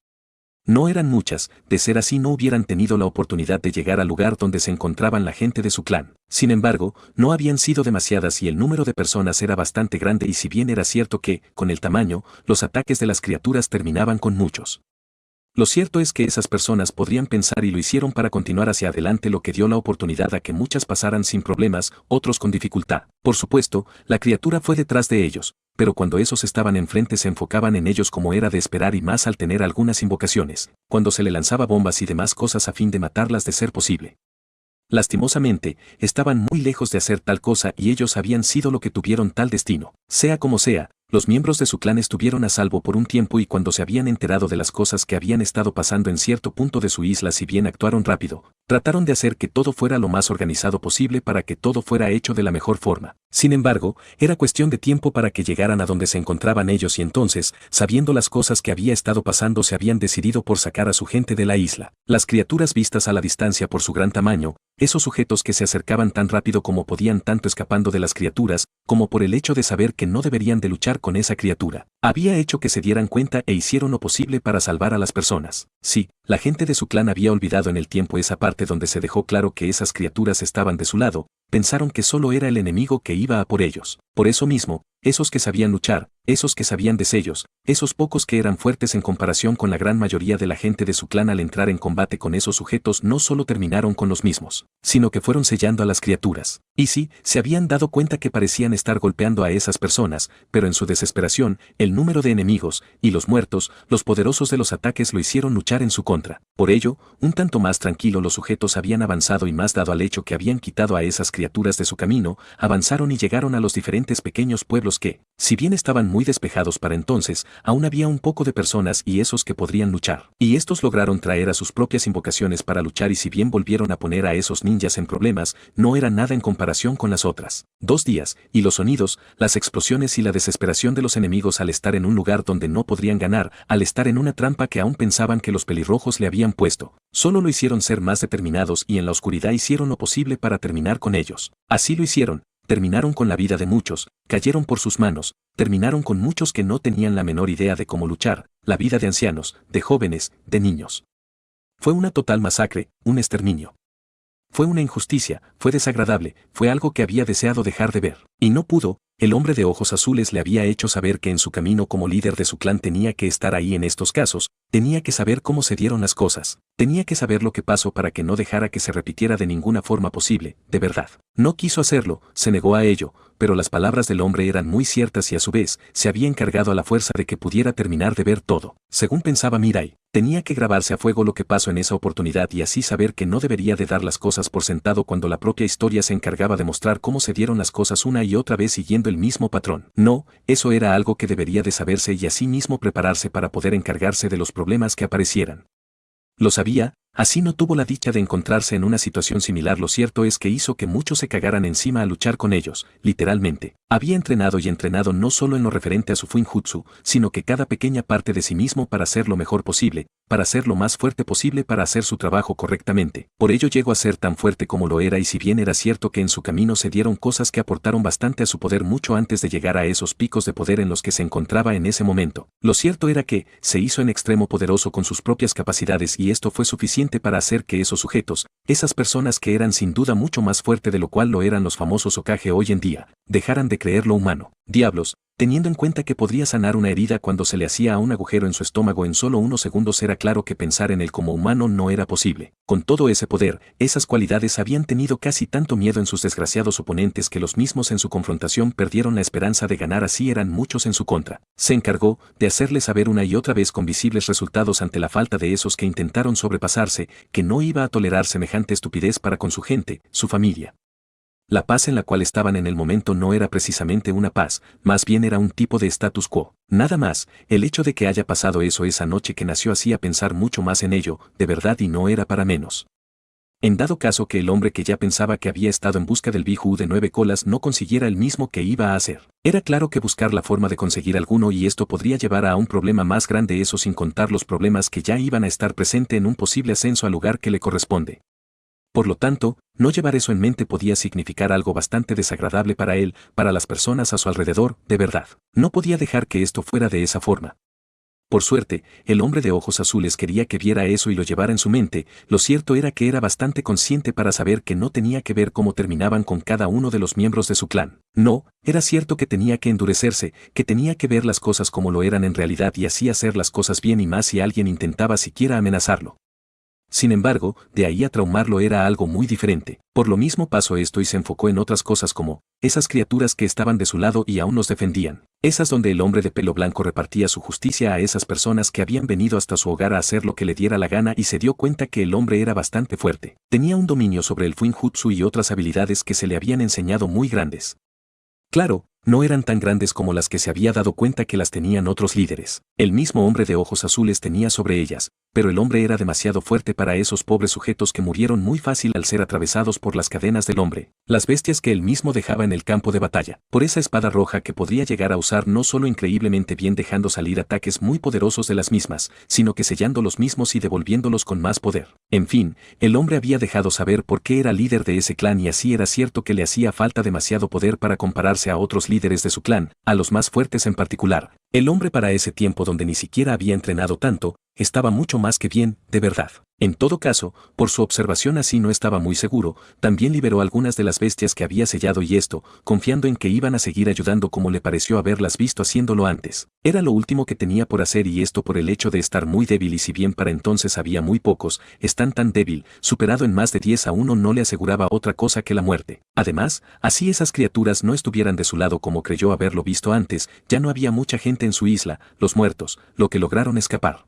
No eran muchas, de ser así no hubieran tenido la oportunidad de llegar al lugar donde se encontraban la gente de su clan. Sin embargo, no habían sido demasiadas y el número de personas era bastante grande y si bien era cierto que, con el tamaño, los ataques de las criaturas terminaban con muchos. Lo cierto es que esas personas podrían pensar y lo hicieron para continuar hacia adelante lo que dio la oportunidad a que muchas pasaran sin problemas, otros con dificultad. Por supuesto, la criatura fue detrás de ellos, pero cuando esos estaban enfrente se enfocaban en ellos como era de esperar y más al tener algunas invocaciones, cuando se le lanzaba bombas y demás cosas a fin de matarlas de ser posible. Lastimosamente, estaban muy lejos de hacer tal cosa y ellos habían sido lo que tuvieron tal destino. Sea como sea, los miembros de su clan estuvieron a salvo por un tiempo y cuando se habían enterado de las cosas que habían estado pasando en cierto punto de su isla si bien actuaron rápido, trataron de hacer que todo fuera lo más organizado posible para que todo fuera hecho de la mejor forma. Sin embargo, era cuestión de tiempo para que llegaran a donde se encontraban ellos y entonces, sabiendo las cosas que había estado pasando se habían decidido por sacar a su gente de la isla. Las criaturas vistas a la distancia por su gran tamaño, esos sujetos que se acercaban tan rápido como podían tanto escapando de las criaturas, como por el hecho de saber que no deberían de luchar con esa criatura, había hecho que se dieran cuenta e hicieron lo posible para salvar a las personas. Sí, la gente de su clan había olvidado en el tiempo esa parte donde se dejó claro que esas criaturas estaban de su lado, pensaron que solo era el enemigo que iba a por ellos. Por eso mismo, esos que sabían luchar, esos que sabían de sellos, esos pocos que eran fuertes en comparación con la gran mayoría de la gente de su clan al entrar en combate con esos sujetos no solo terminaron con los mismos, sino que fueron sellando a las criaturas. Y sí, se habían dado cuenta que parecían estar golpeando a esas personas, pero en su desesperación, el número de enemigos, y los muertos, los poderosos de los ataques lo hicieron luchar en su contra. Por ello, un tanto más tranquilo los sujetos habían avanzado y más dado al hecho que habían quitado a esas criaturas de su camino, avanzaron y llegaron a los diferentes pequeños pueblos que, si bien estaban muy despejados para entonces, aún había un poco de personas y esos que podrían luchar. Y estos lograron traer a sus propias invocaciones para luchar y si bien volvieron a poner a esos ninjas en problemas, no era nada en comparación con las otras. 2 días, y los sonidos, las explosiones y la desesperación de los enemigos al estar en un lugar donde no podrían ganar, al estar en una trampa que aún pensaban que los pelirrojos le habían puesto, solo lo hicieron ser más determinados y en la oscuridad hicieron lo posible para terminar con ellos. Así lo hicieron. Terminaron con la vida de muchos, cayeron por sus manos, terminaron con muchos que no tenían la menor idea de cómo luchar, la vida de ancianos, de jóvenes, de niños. Fue una total masacre, un exterminio. Fue una injusticia, fue desagradable, fue algo que había deseado dejar de ver. Y no pudo, el hombre de ojos azules le había hecho saber que en su camino como líder de su clan tenía que estar ahí en estos casos, tenía que saber cómo se dieron las cosas, tenía que saber lo que pasó para que no dejara que se repitiera de ninguna forma posible, de verdad. No quiso hacerlo, se negó a ello, pero las palabras del hombre eran muy ciertas y a su vez, se había encargado a la fuerza de que pudiera terminar de ver todo. Según pensaba Mirai, tenía que grabarse a fuego lo que pasó en esa oportunidad y así saber que no debería de dar las cosas por sentado cuando la propia historia se encargaba de mostrar cómo se dieron las cosas una y otra vez siguiendo el mismo patrón. No, eso era algo que debería de saberse y así mismo prepararse para poder encargarse de los problemas que aparecieran. Lo sabía, así no tuvo la dicha de encontrarse en una situación similar. Lo cierto es que hizo que muchos se cagaran encima a luchar con ellos, literalmente. Había entrenado y entrenado no solo en lo referente a su Fuinjutsu, sino que cada pequeña parte de sí mismo para hacer lo mejor posible, para ser lo más fuerte posible para hacer su trabajo correctamente. Por ello llegó a ser tan fuerte como lo era y si bien era cierto que en su camino se dieron cosas que aportaron bastante a su poder mucho antes de llegar a esos picos de poder en los que se encontraba en ese momento, lo cierto era que se hizo en extremo poderoso con sus propias capacidades y esto fue suficiente para hacer que esos sujetos, esas personas que eran sin duda mucho más fuerte de lo cual lo eran los famosos Hokage hoy en día, dejaran de creer lo humano. Diablos, teniendo en cuenta que podría sanar una herida cuando se le hacía un agujero en su estómago en solo unos segundos, era claro que pensar en él como humano no era posible. Con todo ese poder, esas cualidades habían tenido casi tanto miedo en sus desgraciados oponentes que los mismos en su confrontación perdieron la esperanza de ganar, así eran muchos en su contra. Se encargó de hacerle saber una y otra vez con visibles resultados ante la falta de esos que intentaron sobrepasarse, que no iba a tolerar semejante estupidez para con su gente, su familia. La paz en la cual estaban en el momento no era precisamente una paz, más bien era un tipo de status quo. Nada más, el hecho de que haya pasado eso esa noche que nació hacía pensar mucho más en ello, de verdad, y no era para menos. En dado caso que el hombre que ya pensaba que había estado en busca del Biju de 9 colas no consiguiera el mismo que iba a hacer, era claro que buscar la forma de conseguir alguno y esto podría llevar a un problema más grande, eso sin contar los problemas que ya iban a estar presente en un posible ascenso al lugar que le corresponde. Por lo tanto, no llevar eso en mente podía significar algo bastante desagradable para él, para las personas a su alrededor, de verdad. No podía dejar que esto fuera de esa forma. Por suerte, el hombre de ojos azules quería que viera eso y lo llevara en su mente. Lo cierto era que era bastante consciente para saber que no tenía que ver cómo terminaban con cada uno de los miembros de su clan. No, era cierto que tenía que endurecerse, que tenía que ver las cosas como lo eran en realidad y así hacer las cosas bien y más si alguien intentaba siquiera amenazarlo. Sin embargo, de ahí a traumarlo era algo muy diferente. Por lo mismo pasó esto y se enfocó en otras cosas como esas criaturas que estaban de su lado y aún nos defendían. Esas donde el hombre de pelo blanco repartía su justicia a esas personas que habían venido hasta su hogar a hacer lo que le diera la gana y se dio cuenta que el hombre era bastante fuerte. Tenía un dominio sobre el Fuinjutsu y otras habilidades que se le habían enseñado muy grandes. Claro, no eran tan grandes como las que se había dado cuenta que las tenían otros líderes. El mismo hombre de ojos azules tenía sobre ellas, pero el hombre era demasiado fuerte para esos pobres sujetos que murieron muy fácil al ser atravesados por las cadenas del hombre, las bestias que él mismo dejaba en el campo de batalla. Por esa espada roja que podría llegar a usar no solo increíblemente bien dejando salir ataques muy poderosos de las mismas, sino que sellando los mismos y devolviéndolos con más poder. En fin, el hombre había dejado saber por qué era líder de ese clan y así era cierto que le hacía falta demasiado poder para compararse a otros líderes de su clan, a los más fuertes en particular. El hombre para ese tiempo donde ni siquiera había entrenado tanto, estaba mucho más que bien, de verdad. En todo caso, por su observación así no estaba muy seguro, también liberó algunas de las bestias que había sellado y esto, confiando en que iban a seguir ayudando como le pareció haberlas visto haciéndolo antes. Era lo último que tenía por hacer y esto por el hecho de estar muy débil y si bien para entonces había muy pocos, están tan débil, superado en más de 10 a 1 no le aseguraba otra cosa que la muerte. Además, así esas criaturas no estuvieran de su lado como creyó haberlo visto antes, ya no había mucha gente en su isla, los muertos, lo que lograron escapar.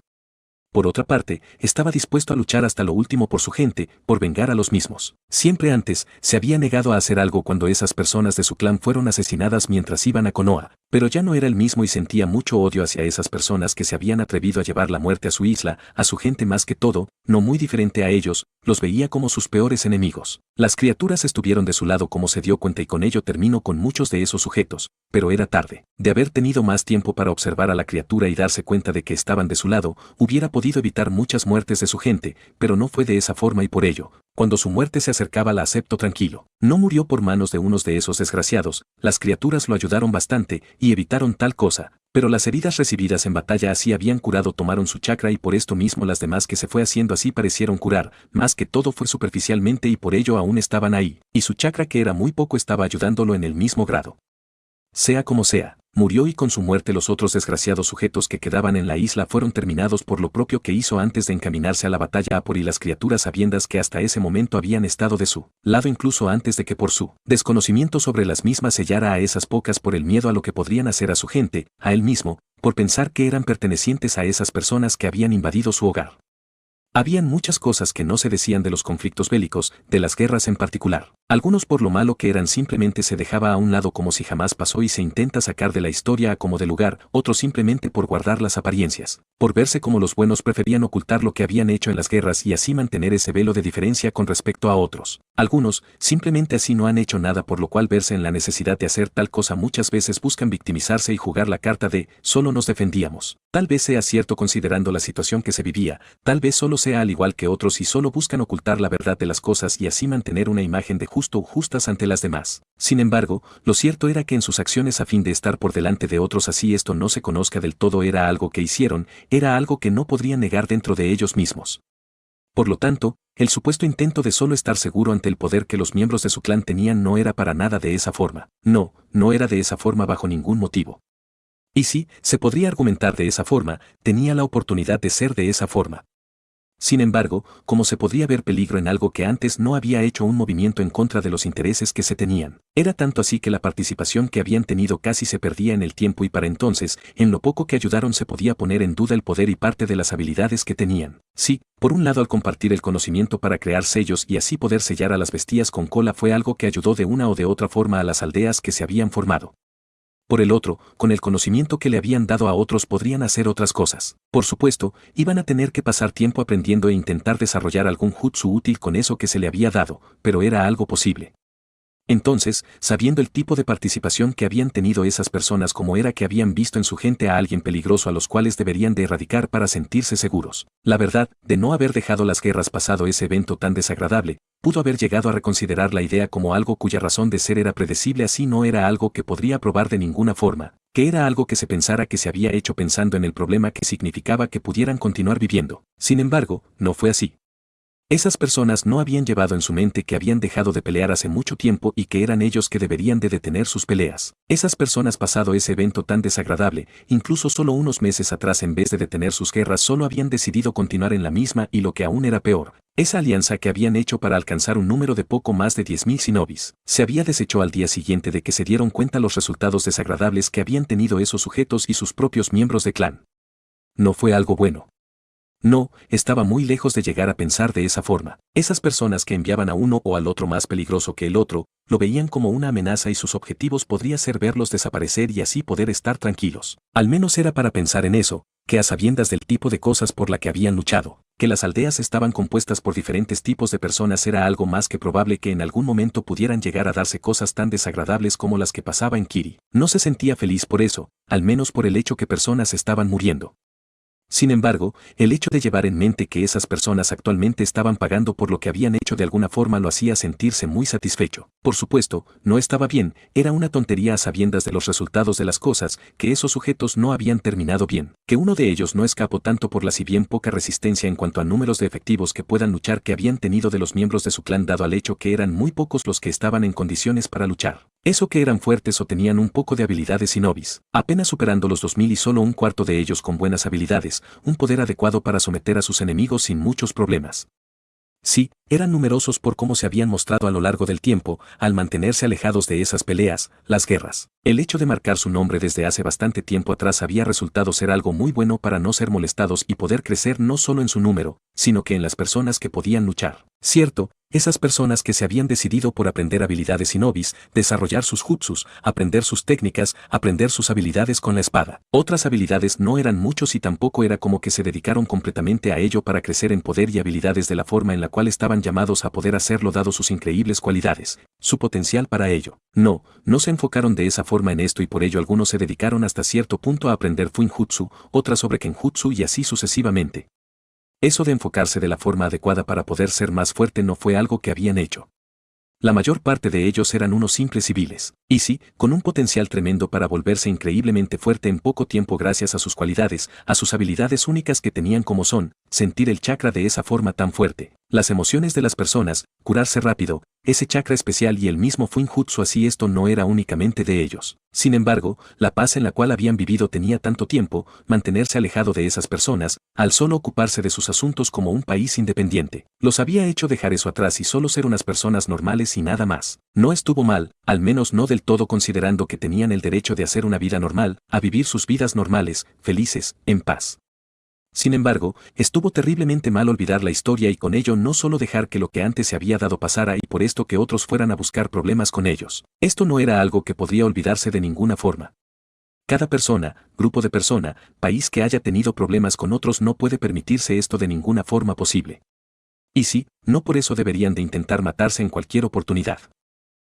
Por otra parte, estaba dispuesto a luchar hasta lo último por su gente, por vengar a los mismos. Siempre antes, se había negado a hacer algo cuando esas personas de su clan fueron asesinadas mientras iban a Konoha, pero ya no era el mismo y sentía mucho odio hacia esas personas que se habían atrevido a llevar la muerte a su isla, a su gente más que todo, no muy diferente a ellos, los veía como sus peores enemigos. Las criaturas estuvieron de su lado como se dio cuenta y con ello terminó con muchos de esos sujetos, pero era tarde. De haber tenido más tiempo para observar a la criatura y darse cuenta de que estaban de su lado, hubiera podido evitar muchas muertes de su gente, pero no fue de esa forma y por ello, cuando su muerte se acercaba la aceptó tranquilo. No murió por manos de unos de esos desgraciados, las criaturas lo ayudaron bastante y evitaron tal cosa, pero las heridas recibidas en batalla así habían curado tomaron su chakra y por esto mismo las demás que se fue haciendo así parecieron curar, más que todo fue superficialmente y por ello aún estaban ahí, y su chakra que era muy poco estaba ayudándolo en el mismo grado. Sea como sea, murió y con su muerte los otros desgraciados sujetos que quedaban en la isla fueron terminados por lo propio que hizo antes de encaminarse a la batalla a por y las criaturas sabiendas que hasta ese momento habían estado de su lado incluso antes de que por su desconocimiento sobre las mismas sellara a esas pocas por el miedo a lo que podrían hacer a su gente, a él mismo, por pensar que eran pertenecientes a esas personas que habían invadido su hogar. Habían muchas cosas que no se decían de los conflictos bélicos, de las guerras en particular. Algunos por lo malo que eran simplemente se dejaba a un lado como si jamás pasó y se intenta sacar de la historia a como de lugar, otros simplemente por guardar las apariencias, por verse como los buenos preferían ocultar lo que habían hecho en las guerras y así mantener ese velo de diferencia con respecto a otros. Algunos, simplemente así no han hecho nada por lo cual verse en la necesidad de hacer tal cosa muchas veces buscan victimizarse y jugar la carta de solo nos defendíamos. Tal vez sea cierto considerando la situación que se vivía, tal vez solo sea al igual que otros y solo buscan ocultar la verdad de las cosas y así mantener una imagen de justo o justas ante las demás. Sin embargo, lo cierto era que en sus acciones a fin de estar por delante de otros así esto no se conozca del todo era algo que hicieron, era algo que no podrían negar dentro de ellos mismos. Por lo tanto, el supuesto intento de solo estar seguro ante el poder que los miembros de su clan tenían no era para nada de esa forma. No, no era de esa forma bajo ningún motivo. Y sí, se podría argumentar de esa forma, tenía la oportunidad de ser de esa forma. Sin embargo, como se podría ver peligro en algo que antes no había hecho un movimiento en contra de los intereses que se tenían, era tanto así que la participación que habían tenido casi se perdía en el tiempo y para entonces, en lo poco que ayudaron se podía poner en duda el poder y parte de las habilidades que tenían. Sí, por un lado al compartir el conocimiento para crear sellos y así poder sellar a las bestias con cola fue algo que ayudó de una o de otra forma a las aldeas que se habían formado. Por el otro, con el conocimiento que le habían dado a otros podrían hacer otras cosas. Por supuesto, iban a tener que pasar tiempo aprendiendo e intentar desarrollar algún jutsu útil con eso que se le había dado, pero era algo posible. Entonces, sabiendo el tipo de participación que habían tenido esas personas como era que habían visto en su gente a alguien peligroso a los cuales deberían de erradicar para sentirse seguros. La verdad, de no haber dejado las guerras pasado ese evento tan desagradable, pudo haber llegado a reconsiderar la idea como algo cuya razón de ser era predecible así no era algo que podría probar de ninguna forma, que era algo que se pensara que se había hecho pensando en el problema que significaba que pudieran continuar viviendo. Sin embargo, no fue así. Esas personas no habían llevado en su mente que habían dejado de pelear hace mucho tiempo y que eran ellos que deberían de detener sus peleas. Esas personas pasado ese evento tan desagradable, incluso solo unos meses atrás en vez de detener sus guerras solo habían decidido continuar en la misma y lo que aún era peor, esa alianza que habían hecho para alcanzar un número de poco más de 10.000 shinobis, se había deshecho al día siguiente de que se dieron cuenta los resultados desagradables que habían tenido esos sujetos y sus propios miembros de clan. No fue algo bueno. No, estaba muy lejos de llegar a pensar de esa forma. Esas personas que enviaban a uno o al otro más peligroso que el otro, lo veían como una amenaza y sus objetivos podría ser verlos desaparecer y así poder estar tranquilos. Al menos era para pensar en eso, que a sabiendas del tipo de cosas por la que habían luchado, que las aldeas estaban compuestas por diferentes tipos de personas era algo más que probable que en algún momento pudieran llegar a darse cosas tan desagradables como las que pasaba en Kiri. No se sentía feliz por eso, al menos por el hecho que personas estaban muriendo. Sin embargo, el hecho de llevar en mente que esas personas actualmente estaban pagando por lo que habían hecho de alguna forma lo hacía sentirse muy satisfecho. Por supuesto, no estaba bien, era una tontería a sabiendas de los resultados de las cosas, que esos sujetos no habían terminado bien, que uno de ellos no escapó tanto por la si bien poca resistencia en cuanto a números de efectivos que puedan luchar que habían tenido de los miembros de su clan dado al hecho que eran muy pocos los que estaban en condiciones para luchar. Eso que eran fuertes o tenían un poco de habilidades shinobis, apenas superando los 2000 y solo un cuarto de ellos con buenas habilidades, un poder adecuado para someter a sus enemigos sin muchos problemas. Sí, eran numerosos por cómo se habían mostrado a lo largo del tiempo, al mantenerse alejados de esas peleas, las guerras. El hecho de marcar su nombre desde hace bastante tiempo atrás había resultado ser algo muy bueno para no ser molestados y poder crecer no solo en su número, sino que en las personas que podían luchar. Cierto, esas personas que se habían decidido por aprender habilidades shinobis, desarrollar sus jutsus, aprender sus técnicas, aprender sus habilidades con la espada. Otras habilidades no eran muchos y tampoco era como que se dedicaron completamente a ello para crecer en poder y habilidades de la forma en la cual estaban llamados a poder hacerlo dado sus increíbles cualidades, su potencial para ello. No, no se enfocaron de esa forma en esto y por ello algunos se dedicaron hasta cierto punto a aprender Fuinjutsu, otras sobre Kenjutsu y así sucesivamente. Eso de enfocarse de la forma adecuada para poder ser más fuerte no fue algo que habían hecho. La mayor parte de ellos eran unos simples civiles, y sí, con un potencial tremendo para volverse increíblemente fuerte en poco tiempo gracias a sus cualidades, a sus habilidades únicas que tenían como son, sentir el chakra de esa forma tan fuerte, las emociones de las personas, curarse rápido, ese chakra especial y el mismo Fuinjutsu, así esto no era únicamente de ellos. Sin embargo, la paz en la cual habían vivido tenía tanto tiempo, mantenerse alejado de esas personas, al solo ocuparse de sus asuntos como un país independiente, los había hecho dejar eso atrás y solo ser unas personas normales y nada más. No estuvo mal, al menos no del todo, considerando que tenían el derecho de hacer una vida normal, a vivir sus vidas normales, felices, en paz. Sin embargo, estuvo terriblemente mal olvidar la historia y con ello no solo dejar que lo que antes se había dado pasara y por esto que otros fueran a buscar problemas con ellos. Esto no era algo que podría olvidarse de ninguna forma. Cada persona, grupo de persona, país que haya tenido problemas con otros no puede permitirse esto de ninguna forma posible. Y sí, no por eso deberían de intentar matarse en cualquier oportunidad.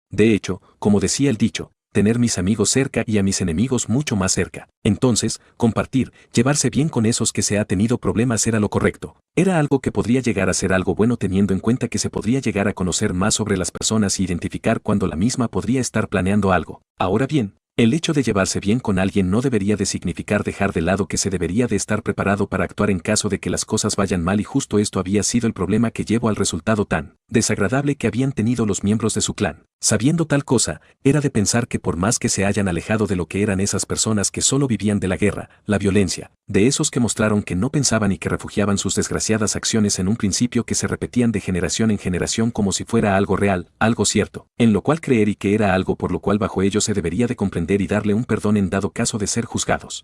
De hecho, como decía el dicho, tener mis amigos cerca y a mis enemigos mucho más cerca. Entonces, compartir, llevarse bien con esos que se ha tenido problemas era lo correcto. Era algo que podría llegar a ser algo bueno teniendo en cuenta que se podría llegar a conocer más sobre las personas y identificar cuando la misma podría estar planeando algo. Ahora bien, el hecho de llevarse bien con alguien no debería de significar dejar de lado que se debería de estar preparado para actuar en caso de que las cosas vayan mal y justo esto había sido el problema que llevó al resultado tan desagradable que habían tenido los miembros de su clan. Sabiendo tal cosa, era de pensar que por más que se hayan alejado de lo que eran esas personas que solo vivían de la guerra, la violencia, de esos que mostraron que no pensaban y que refugiaban sus desgraciadas acciones en un principio que se repetían de generación en generación como si fuera algo real, algo cierto, en lo cual creer y que era algo por lo cual bajo ello se debería de comprender y darle un perdón en dado caso de ser juzgados.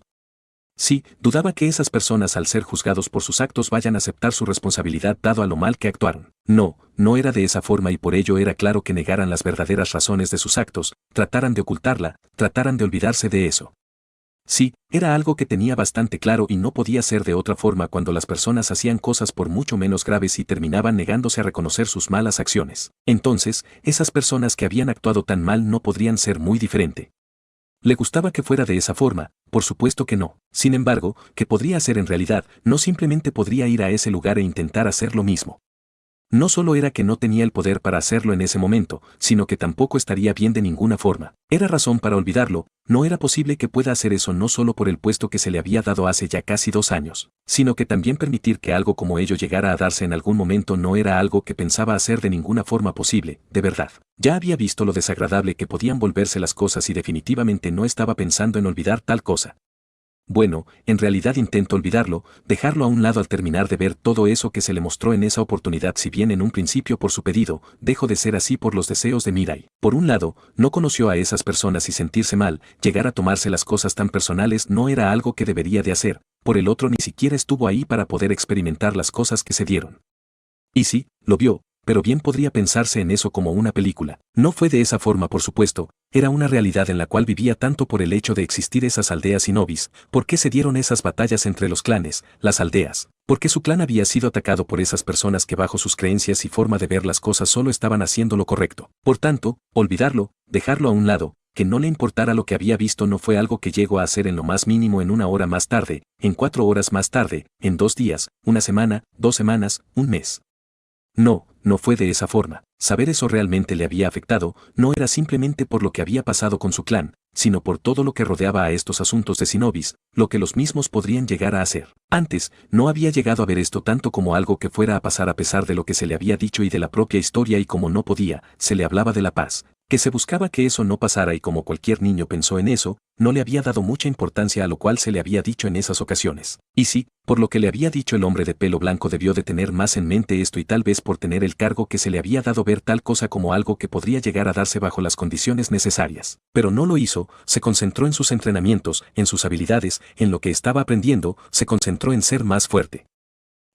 Sí, dudaba que esas personas al ser juzgados por sus actos vayan a aceptar su responsabilidad dado a lo mal que actuaron. No, no era de esa forma y por ello era claro que negaran las verdaderas razones de sus actos, trataran de ocultarla, trataran de olvidarse de eso. Sí, era algo que tenía bastante claro y no podía ser de otra forma cuando las personas hacían cosas por mucho menos graves y terminaban negándose a reconocer sus malas acciones. Entonces, esas personas que habían actuado tan mal no podrían ser muy diferente. ¿Le gustaba que fuera de esa forma? Por supuesto que no. Sin embargo, ¿qué podría hacer en realidad? No simplemente podría ir a ese lugar e intentar hacer lo mismo. No solo era que no tenía el poder para hacerlo en ese momento, sino que tampoco estaría bien de ninguna forma. Era razón para olvidarlo, no era posible que pueda hacer eso no solo por el puesto que se le había dado hace ya casi 2 años, sino que también permitir que algo como ello llegara a darse en algún momento no era algo que pensaba hacer de ninguna forma posible, de verdad. Ya había visto lo desagradable que podían volverse las cosas y definitivamente no estaba pensando en olvidar tal cosa. Bueno, en realidad intento olvidarlo, dejarlo a un lado al terminar de ver todo eso que se le mostró en esa oportunidad, si bien en un principio por su pedido, dejó de ser así por los deseos de Mirai. Por un lado, no conoció a esas personas y sentirse mal, llegar a tomarse las cosas tan personales no era algo que debería de hacer, por el otro ni siquiera estuvo ahí para poder experimentar las cosas que se dieron. Y sí, lo vio, pero bien podría pensarse en eso como una película. No fue de esa forma, por supuesto, era una realidad en la cual vivía tanto por el hecho de existir esas aldeas y nobis, por qué se dieron esas batallas entre los clanes, las aldeas, porque su clan había sido atacado por esas personas que bajo sus creencias y forma de ver las cosas solo estaban haciendo lo correcto. Por tanto, olvidarlo, dejarlo a un lado, que no le importara lo que había visto no fue algo que llegó a hacer en lo más mínimo en 1 hora más tarde, en 4 horas más tarde, en 2 días, 1 semana, 2 semanas, 1 mes. No, no fue de esa forma. Saber eso realmente le había afectado, no era simplemente por lo que había pasado con su clan, sino por todo lo que rodeaba a estos asuntos de Shinobi's, lo que los mismos podrían llegar a hacer. Antes, no había llegado a ver esto tanto como algo que fuera a pasar a pesar de lo que se le había dicho y de la propia historia, y como no podía, se le hablaba de la paz, que se buscaba que eso no pasara, y como cualquier niño pensó en eso, no le había dado mucha importancia a lo cual se le había dicho en esas ocasiones. Y sí, por lo que le había dicho el hombre de pelo blanco debió de tener más en mente esto, y tal vez por tener el cargo que se le había dado ver tal cosa como algo que podría llegar a darse bajo las condiciones necesarias. Pero no lo hizo, se concentró en sus entrenamientos, en sus habilidades, en lo que estaba aprendiendo, se concentró en ser más fuerte.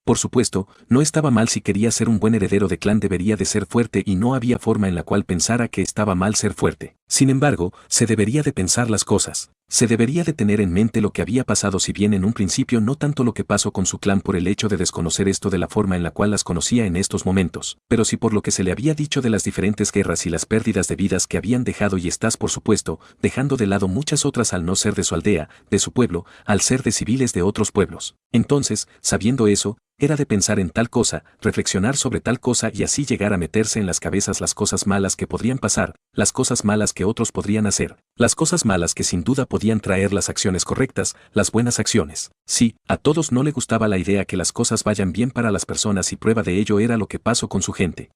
Por supuesto, no estaba mal si quería ser un buen heredero de clan, debería de ser fuerte y no había forma en la cual pensara que estaba mal ser fuerte. Sin embargo, se debería de pensar las cosas. Se debería de tener en mente lo que había pasado, si bien en un principio no tanto lo que pasó con su clan por el hecho de desconocer esto de la forma en la cual las conocía en estos momentos, pero sí por lo que se le había dicho de las diferentes guerras y las pérdidas de vidas que habían dejado, y estás por supuesto, dejando de lado muchas otras al no ser de su aldea, de su pueblo, al ser de civiles de otros pueblos. Entonces, sabiendo eso, era de pensar en tal cosa, reflexionar sobre tal cosa y así llegar a meterse en las cabezas las cosas malas que podrían pasar, las cosas malas que otros podrían hacer, las cosas malas que sin duda podían traer las acciones correctas, las buenas acciones. Sí, a todos no le gustaba la idea que las cosas vayan bien para las personas, y prueba de ello era lo que pasó con su gente.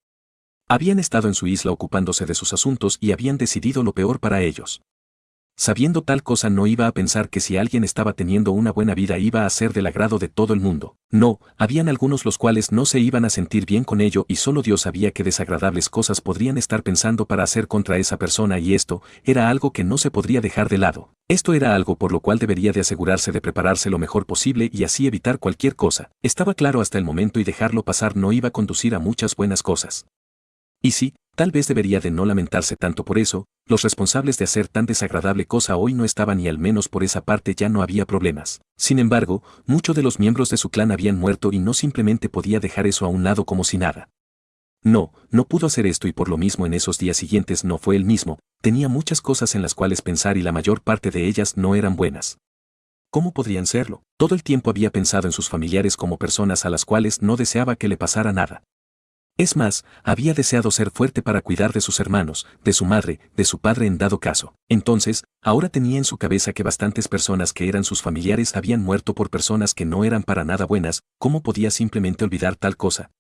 Habían estado en su isla ocupándose de sus asuntos y habían decidido lo peor para ellos. Sabiendo tal cosa no iba a pensar que si alguien estaba teniendo una buena vida iba a ser del agrado de todo el mundo. No, habían algunos los cuales no se iban a sentir bien con ello y solo Dios sabía qué desagradables cosas podrían estar pensando para hacer contra esa persona y esto era algo que no se podría dejar de lado. Esto era algo por lo cual debería de asegurarse de prepararse lo mejor posible y así evitar cualquier cosa. Estaba claro hasta el momento y dejarlo pasar no iba a conducir a muchas buenas cosas. Y sí, tal vez debería de no lamentarse tanto por eso, los responsables de hacer tan desagradable cosa hoy no estaban y al menos por esa parte ya no había problemas. Sin embargo, muchos de los miembros de su clan habían muerto y no simplemente podía dejar eso a un lado como si nada. No, no pudo hacer esto y por lo mismo en esos días siguientes no fue el mismo, tenía muchas cosas en las cuales pensar y la mayor parte de ellas no eran buenas. ¿Cómo podrían serlo? Todo el tiempo había pensado en sus familiares como personas a las cuales no deseaba que le pasara nada. Es más, había deseado ser fuerte para cuidar de sus hermanos, de su madre, de su padre en dado caso. Entonces, ahora tenía en su cabeza que bastantes personas que eran sus familiares habían muerto por personas que no eran para nada buenas, ¿cómo podía simplemente olvidar tal cosa?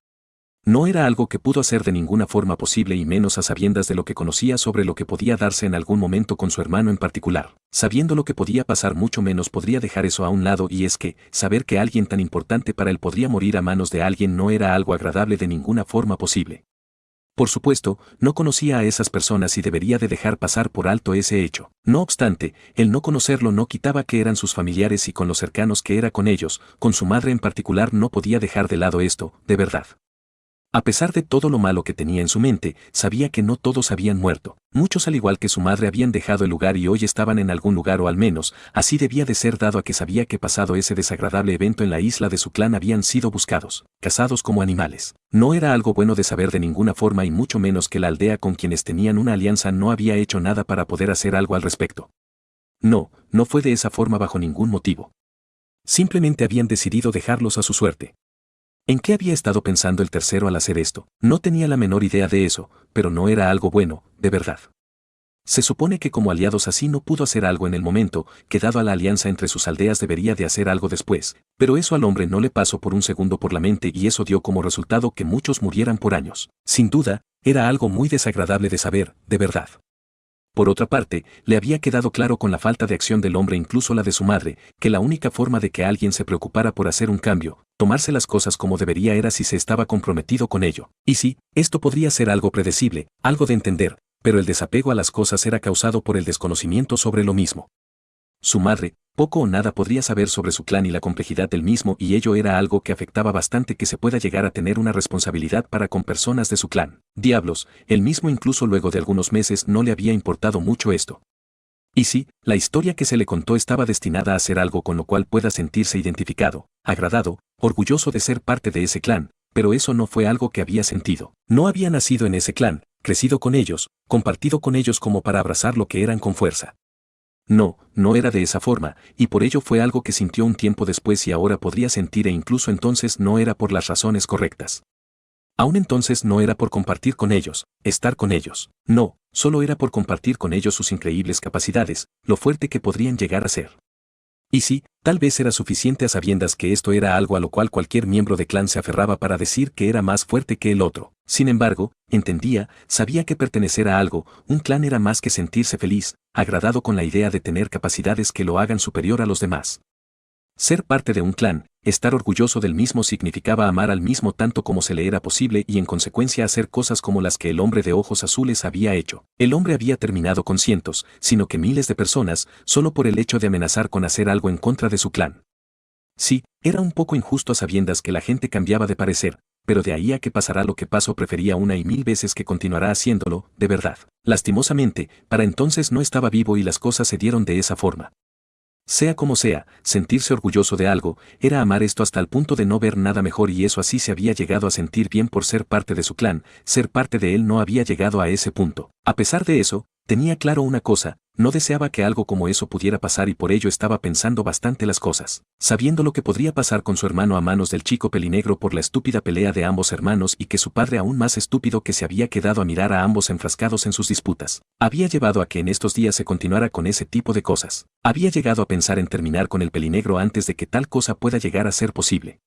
No era algo que pudo hacer de ninguna forma posible y menos a sabiendas de lo que conocía sobre lo que podía darse en algún momento con su hermano en particular. Sabiendo lo que podía pasar mucho menos podría dejar eso a un lado y es que, saber que alguien tan importante para él podría morir a manos de alguien no era algo agradable de ninguna forma posible. Por supuesto, no conocía a esas personas y debería de dejar pasar por alto ese hecho. No obstante, el no conocerlo no quitaba que eran sus familiares y con los cercanos que era con ellos, con su madre en particular no podía dejar de lado esto, de verdad. A pesar de todo lo malo que tenía en su mente, sabía que no todos habían muerto. Muchos al igual que su madre habían dejado el lugar y hoy estaban en algún lugar o al menos, así debía de ser dado a que sabía que pasado ese desagradable evento en la isla de su clan habían sido buscados, cazados como animales. No era algo bueno de saber de ninguna forma y mucho menos que la aldea con quienes tenían una alianza no había hecho nada para poder hacer algo al respecto. No, no fue de esa forma bajo ningún motivo. Simplemente habían decidido dejarlos a su suerte. ¿En qué había estado pensando el tercero al hacer esto? No tenía la menor idea de eso, pero no era algo bueno, de verdad. Se supone que como aliados así no pudo hacer algo en el momento, que dado a la alianza entre sus aldeas debería de hacer algo después, pero eso al hombre no le pasó por un segundo por la mente y eso dio como resultado que muchos murieran por años. Sin duda, era algo muy desagradable de saber, de verdad. Por otra parte, le había quedado claro con la falta de acción del hombre incluso la de su madre, que la única forma de que alguien se preocupara por hacer un cambio, tomarse las cosas como debería era si se estaba comprometido con ello. Y sí, esto podría ser algo predecible, algo de entender, pero el desapego a las cosas era causado por el desconocimiento sobre lo mismo. Su madre, poco o nada podría saber sobre su clan y la complejidad del mismo y ello era algo que afectaba bastante que se pueda llegar a tener una responsabilidad para con personas de su clan. Diablos, él mismo incluso luego de algunos meses no le había importado mucho esto. Y sí, la historia que se le contó estaba destinada a ser algo con lo cual pueda sentirse identificado, agradado, orgulloso de ser parte de ese clan, pero eso no fue algo que había sentido. No había nacido en ese clan, crecido con ellos, compartido con ellos como para abrazar lo que eran con fuerza. No, no era de esa forma, y por ello fue algo que sintió un tiempo después y ahora podría sentir e incluso entonces no era por las razones correctas. Aún entonces no era por compartir con ellos, estar con ellos, no, solo era por compartir con ellos sus increíbles capacidades, lo fuerte que podrían llegar a ser. Y sí, tal vez era suficiente a sabiendas que esto era algo a lo cual cualquier miembro de clan se aferraba para decir que era más fuerte que el otro. Sin embargo, entendía, sabía que pertenecer a algo, un clan era más que sentirse feliz, agradado con la idea de tener capacidades que lo hagan superior a los demás. Ser parte de un clan, estar orgulloso del mismo significaba amar al mismo tanto como se le era posible y en consecuencia hacer cosas como las que el hombre de ojos azules había hecho. El hombre había terminado con cientos, sino que miles de personas, solo por el hecho de amenazar con hacer algo en contra de su clan. Sí, era un poco injusto a sabiendas que la gente cambiaba de parecer, pero de ahí a que pasará lo que pasó prefería una y mil veces que continuará haciéndolo, de verdad. Lastimosamente, para entonces no estaba vivo y las cosas se dieron de esa forma. Sea como sea, sentirse orgulloso de algo, era amar esto hasta el punto de no ver nada mejor y eso así se había llegado a sentir bien por ser parte de su clan, ser parte de él no había llegado a ese punto. A pesar de eso, tenía claro una cosa, no deseaba que algo como eso pudiera pasar y por ello estaba pensando bastante las cosas. Sabiendo lo que podría pasar con su hermano a manos del chico pelinegro por la estúpida pelea de ambos hermanos y que su padre aún más estúpido que se había quedado a mirar a ambos enfrascados en sus disputas, había llevado a que en estos días se continuara con ese tipo de cosas. Había llegado a pensar en terminar con el pelinegro antes de que tal cosa pueda llegar a ser posible.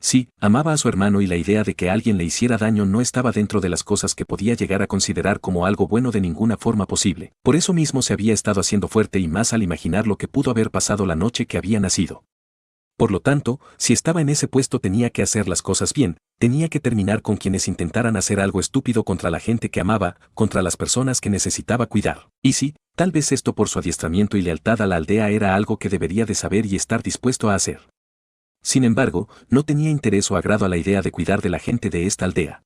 Sí, amaba a su hermano y la idea de que alguien le hiciera daño no estaba dentro de las cosas que podía llegar a considerar como algo bueno de ninguna forma posible. Por eso mismo se había estado haciendo fuerte y más al imaginar lo que pudo haber pasado la noche que había nacido. Por lo tanto, si estaba en ese puesto tenía que hacer las cosas bien, tenía que terminar con quienes intentaran hacer algo estúpido contra la gente que amaba, contra las personas que necesitaba cuidar. Y sí, tal vez esto por su adiestramiento y lealtad a la aldea era algo que debería de saber y estar dispuesto a hacer. Sin embargo, no tenía interés o agrado a la idea de cuidar de la gente de esta aldea.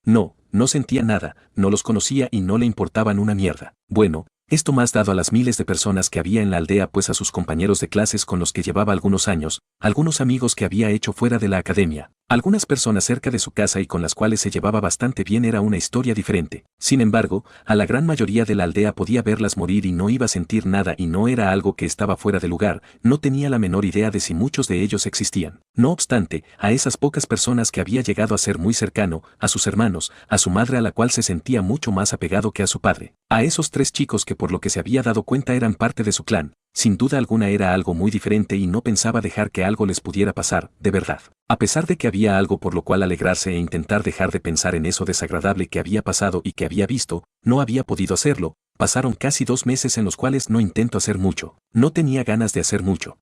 No sentía nada, no los conocía y no le importaban una mierda. Bueno, esto más dado a las miles de personas que había en la aldea, pues a sus compañeros de clases con los que llevaba algunos años, algunos amigos que había hecho fuera de la academia, algunas personas cerca de su casa y con las cuales se llevaba bastante bien, era una historia diferente. Sin embargo, a la gran mayoría de la aldea podía verlas morir y no iba a sentir nada, y no era algo que estaba fuera de lugar, no tenía la menor idea de si muchos de ellos existían. No obstante, a esas pocas personas que había llegado a ser muy cercano, a sus hermanos, a su madre a la cual se sentía mucho más apegado que a su padre, a esos 3 chicos que por lo que se había dado cuenta eran parte de su clan, sin duda alguna era algo muy diferente y no pensaba dejar que algo les pudiera pasar, de verdad. A pesar de que había algo por lo cual alegrarse e intentar dejar de pensar en eso desagradable que había pasado y que había visto, no había podido hacerlo. Pasaron casi 2 meses en los cuales no intentó hacer mucho, no tenía ganas de hacer mucho.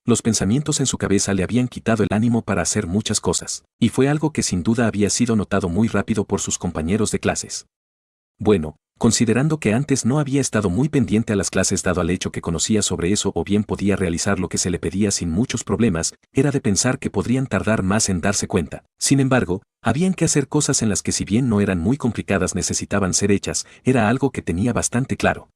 Los pensamientos en su cabeza le habían quitado el ánimo para hacer muchas cosas, y fue algo que sin duda había sido notado muy rápido por sus compañeros de clases. Bueno, considerando que antes no había estado muy pendiente a las clases dado al hecho que conocía sobre eso o bien podía realizar lo que se le pedía sin muchos problemas, era de pensar que podrían tardar más en darse cuenta. Sin embargo, habían que hacer cosas en las que si bien no eran muy complicadas necesitaban ser hechas, era algo que tenía bastante claro.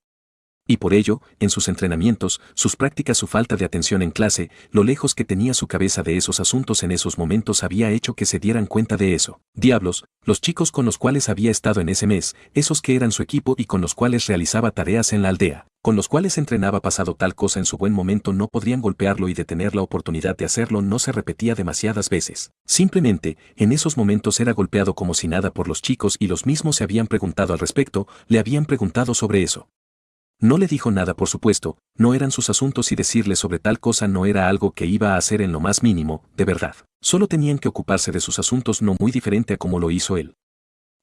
Y por ello, en sus entrenamientos, sus prácticas, su falta de atención en clase, lo lejos que tenía su cabeza de esos asuntos en esos momentos había hecho que se dieran cuenta de eso. Diablos, los chicos con los cuales había estado en ese mes, esos que eran su equipo y con los cuales realizaba tareas en la aldea, con los cuales entrenaba pasado tal cosa en su buen momento, no podrían golpearlo y detener la oportunidad de hacerlo no se repetía demasiadas veces. Simplemente, en esos momentos era golpeado como si nada por los chicos y los mismos se habían preguntado al respecto, le habían preguntado sobre eso. No le dijo nada, por supuesto, no eran sus asuntos y decirle sobre tal cosa no era algo que iba a hacer en lo más mínimo, de verdad. Solo tenían que ocuparse de sus asuntos, no muy diferente a como lo hizo él.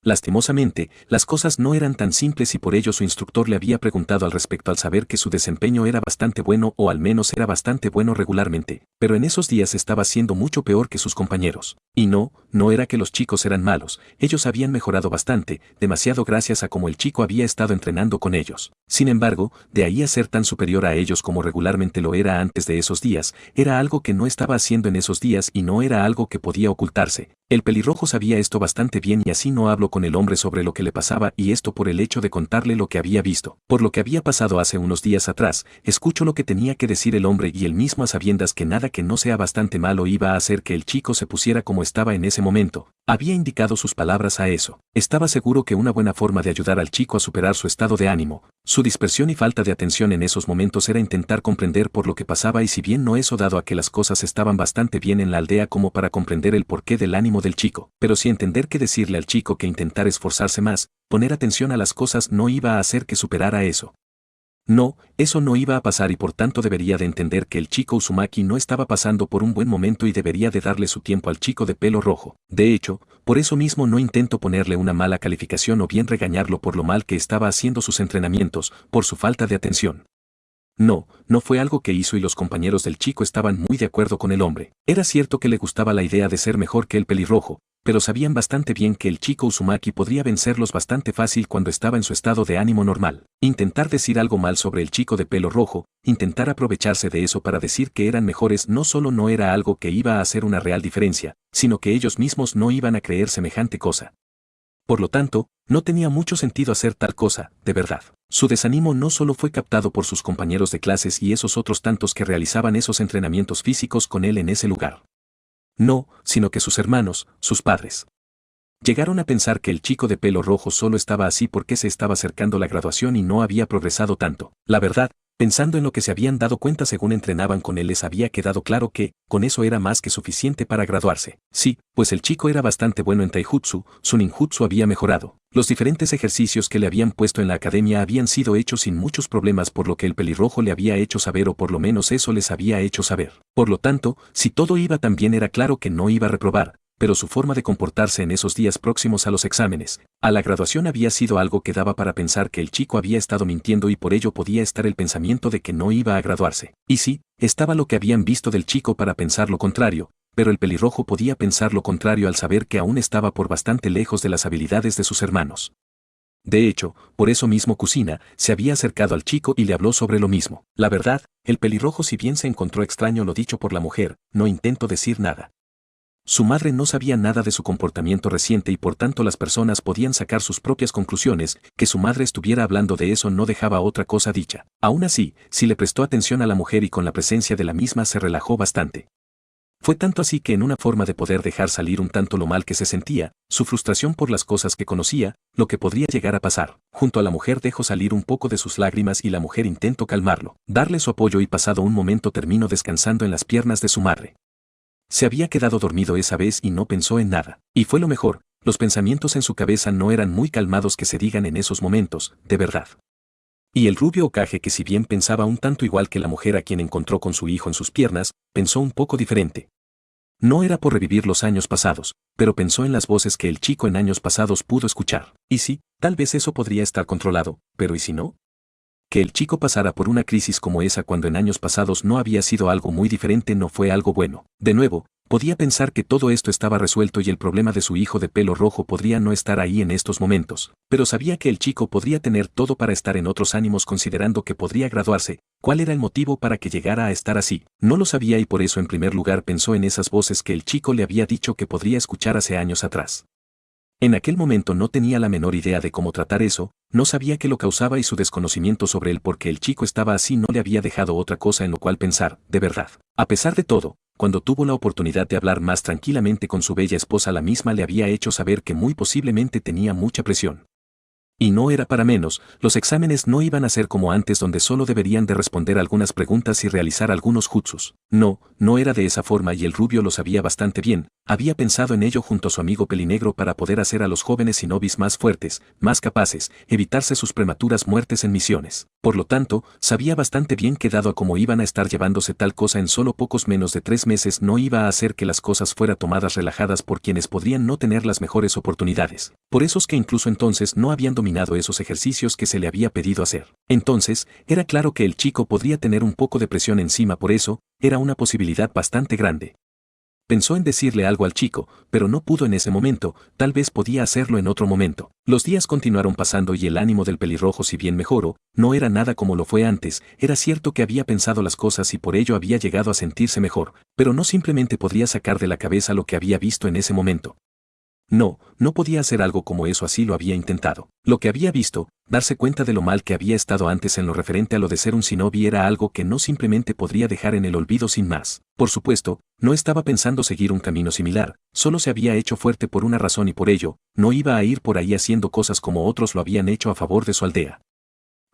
Lastimosamente, las cosas no eran tan simples y por ello su instructor le había preguntado al respecto al saber que su desempeño era bastante bueno o al menos era bastante bueno regularmente, pero en esos días estaba siendo mucho peor que sus compañeros. Y no era que los chicos eran malos, ellos habían mejorado bastante, demasiado gracias a cómo el chico había estado entrenando con ellos. Sin embargo, de ahí a ser tan superior a ellos como regularmente lo era antes de esos días, era algo que no estaba haciendo en esos días y no era algo que podía ocultarse. El pelirrojo sabía esto bastante bien y así no habló con el hombre sobre lo que le pasaba, y esto por el hecho de contarle lo que había visto. Por lo que había pasado hace unos días atrás, escuchó lo que tenía que decir el hombre y él mismo, a sabiendas que nada que no sea bastante malo iba a hacer que el chico se pusiera como estaba en ese momento. Había indicado sus palabras a eso. Estaba seguro que una buena forma de ayudar al chico a superar su estado de ánimo, su dispersión y falta de atención en esos momentos era intentar comprender por lo que pasaba, y si bien no eso dado a que las cosas estaban bastante bien en la aldea como para comprender el porqué del ánimo del chico, pero sí entender que decirle al chico que intentar esforzarse más, poner atención a las cosas no iba a hacer que superara eso. No, eso no iba a pasar y por tanto debería de entender que el chico Uzumaki no estaba pasando por un buen momento y debería de darle su tiempo al chico de pelo rojo. De hecho, por eso mismo no intento ponerle una mala calificación o bien regañarlo por lo mal que estaba haciendo sus entrenamientos, por su falta de atención. No fue algo que hizo y los compañeros del chico estaban muy de acuerdo con el hombre. Era cierto que le gustaba la idea de ser mejor que el pelirrojo, pero sabían bastante bien que el chico Uzumaki podría vencerlos bastante fácil cuando estaba en su estado de ánimo normal. Intentar decir algo mal sobre el chico de pelo rojo, intentar aprovecharse de eso para decir que eran mejores, no solo no era algo que iba a hacer una real diferencia, sino que ellos mismos no iban a creer semejante cosa. Por lo tanto, no tenía mucho sentido hacer tal cosa, de verdad. Su desánimo no solo fue captado por sus compañeros de clases y esos otros tantos que realizaban esos entrenamientos físicos con él en ese lugar. No, sino que sus hermanos, sus padres. Llegaron a pensar que el chico de pelo rojo solo estaba así porque se estaba acercando la graduación y no había progresado tanto. La verdad, Pensando en lo que se habían dado cuenta según entrenaban con él, les había quedado claro que, con eso era más que suficiente para graduarse. Sí, pues el chico era bastante bueno en taijutsu, su ninjutsu había mejorado. Los diferentes ejercicios que le habían puesto en la academia habían sido hechos sin muchos problemas, por lo que el pelirrojo le había hecho saber, o por lo menos eso les había hecho saber. Por lo tanto, si todo iba tan bien, era claro que no iba a reprobar, pero su forma de comportarse en esos días próximos a los exámenes, a la graduación, había sido algo que daba para pensar que el chico había estado mintiendo, y por ello podía estar el pensamiento de que no iba a graduarse. Y sí, estaba lo que habían visto del chico para pensar lo contrario, pero el pelirrojo podía pensar lo contrario al saber que aún estaba por bastante lejos de las habilidades de sus hermanos. De hecho, por eso mismo Kusina se había acercado al chico y le habló sobre lo mismo. La verdad, el pelirrojo, si bien se encontró extraño lo dicho por la mujer, no intentó decir nada. Su madre no sabía nada de su comportamiento reciente y por tanto las personas podían sacar sus propias conclusiones. Que su madre estuviera hablando de eso no dejaba otra cosa dicha. Aún así, sí le prestó atención a la mujer y con la presencia de la misma se relajó bastante. Fue tanto así que, en una forma de poder dejar salir un tanto lo mal que se sentía, su frustración por las cosas que conocía, lo que podría llegar a pasar, junto a la mujer dejó salir un poco de sus lágrimas y la mujer intentó calmarlo, darle su apoyo, y pasado un momento terminó descansando en las piernas de su madre. Se había quedado dormido esa vez y no pensó en nada. Y fue lo mejor, los pensamientos en su cabeza no eran muy calmados que se digan en esos momentos, de verdad. Y el rubio Hokage, que si bien pensaba un tanto igual que la mujer a quien encontró con su hijo en sus piernas, pensó un poco diferente. No era por revivir los años pasados, pero pensó en las voces que el chico en años pasados pudo escuchar. Y sí, tal vez eso podría estar controlado, pero ¿y si no? Que el chico pasara por una crisis como esa cuando en años pasados no había sido algo muy diferente, no fue algo bueno. De nuevo, podía pensar que todo esto estaba resuelto y el problema de su hijo de pelo rojo podría no estar ahí en estos momentos, pero sabía que el chico podría tener todo para estar en otros ánimos, considerando que podría graduarse. ¿Cuál era el motivo para que llegara a estar así? No lo sabía, y por eso en primer lugar pensó en esas voces que el chico le había dicho que podría escuchar hace años atrás. En aquel momento no tenía la menor idea de cómo tratar eso, no sabía qué lo causaba, y su desconocimiento sobre el por qué el chico estaba así no le había dejado otra cosa en lo cual pensar, de verdad. A pesar de todo, cuando tuvo la oportunidad de hablar más tranquilamente con su bella esposa, la misma le había hecho saber que muy posiblemente tenía mucha presión. Y no era para menos, los exámenes no iban a ser como antes, donde solo deberían de responder algunas preguntas y realizar algunos jutsus. No, no era de esa forma, y el rubio lo sabía bastante bien. Había pensado en ello junto a su amigo pelinegro para poder hacer a los jóvenes shinobis más fuertes, más capaces, evitarse sus prematuras muertes en misiones. Por lo tanto, sabía bastante bien que dado a cómo iban a estar llevándose tal cosa en solo pocos menos de 3 meses, no iba a hacer que las cosas fueran tomadas relajadas por quienes podrían no tener las mejores oportunidades. Por esos que incluso entonces no habían dominado esos ejercicios que se le había pedido hacer. Entonces, era claro que el chico podría tener un poco de presión encima, por eso, era una posibilidad bastante grande. Pensó en decirle algo al chico, pero no pudo en ese momento, tal vez podía hacerlo en otro momento. Los días continuaron pasando y el ánimo del pelirrojo, si bien mejoró, no era nada como lo fue antes. Era cierto que había pensado las cosas y por ello había llegado a sentirse mejor, pero no simplemente podría sacar de la cabeza lo que había visto en ese momento. No, no podía hacer algo como eso, así lo había intentado. Lo que había visto, darse cuenta de lo mal que había estado antes en lo referente a lo de ser un shinobi, era algo que no simplemente podría dejar en el olvido sin más. Por supuesto, no estaba pensando seguir un camino similar, solo se había hecho fuerte por una razón y por ello, no iba a ir por ahí haciendo cosas como otros lo habían hecho a favor de su aldea.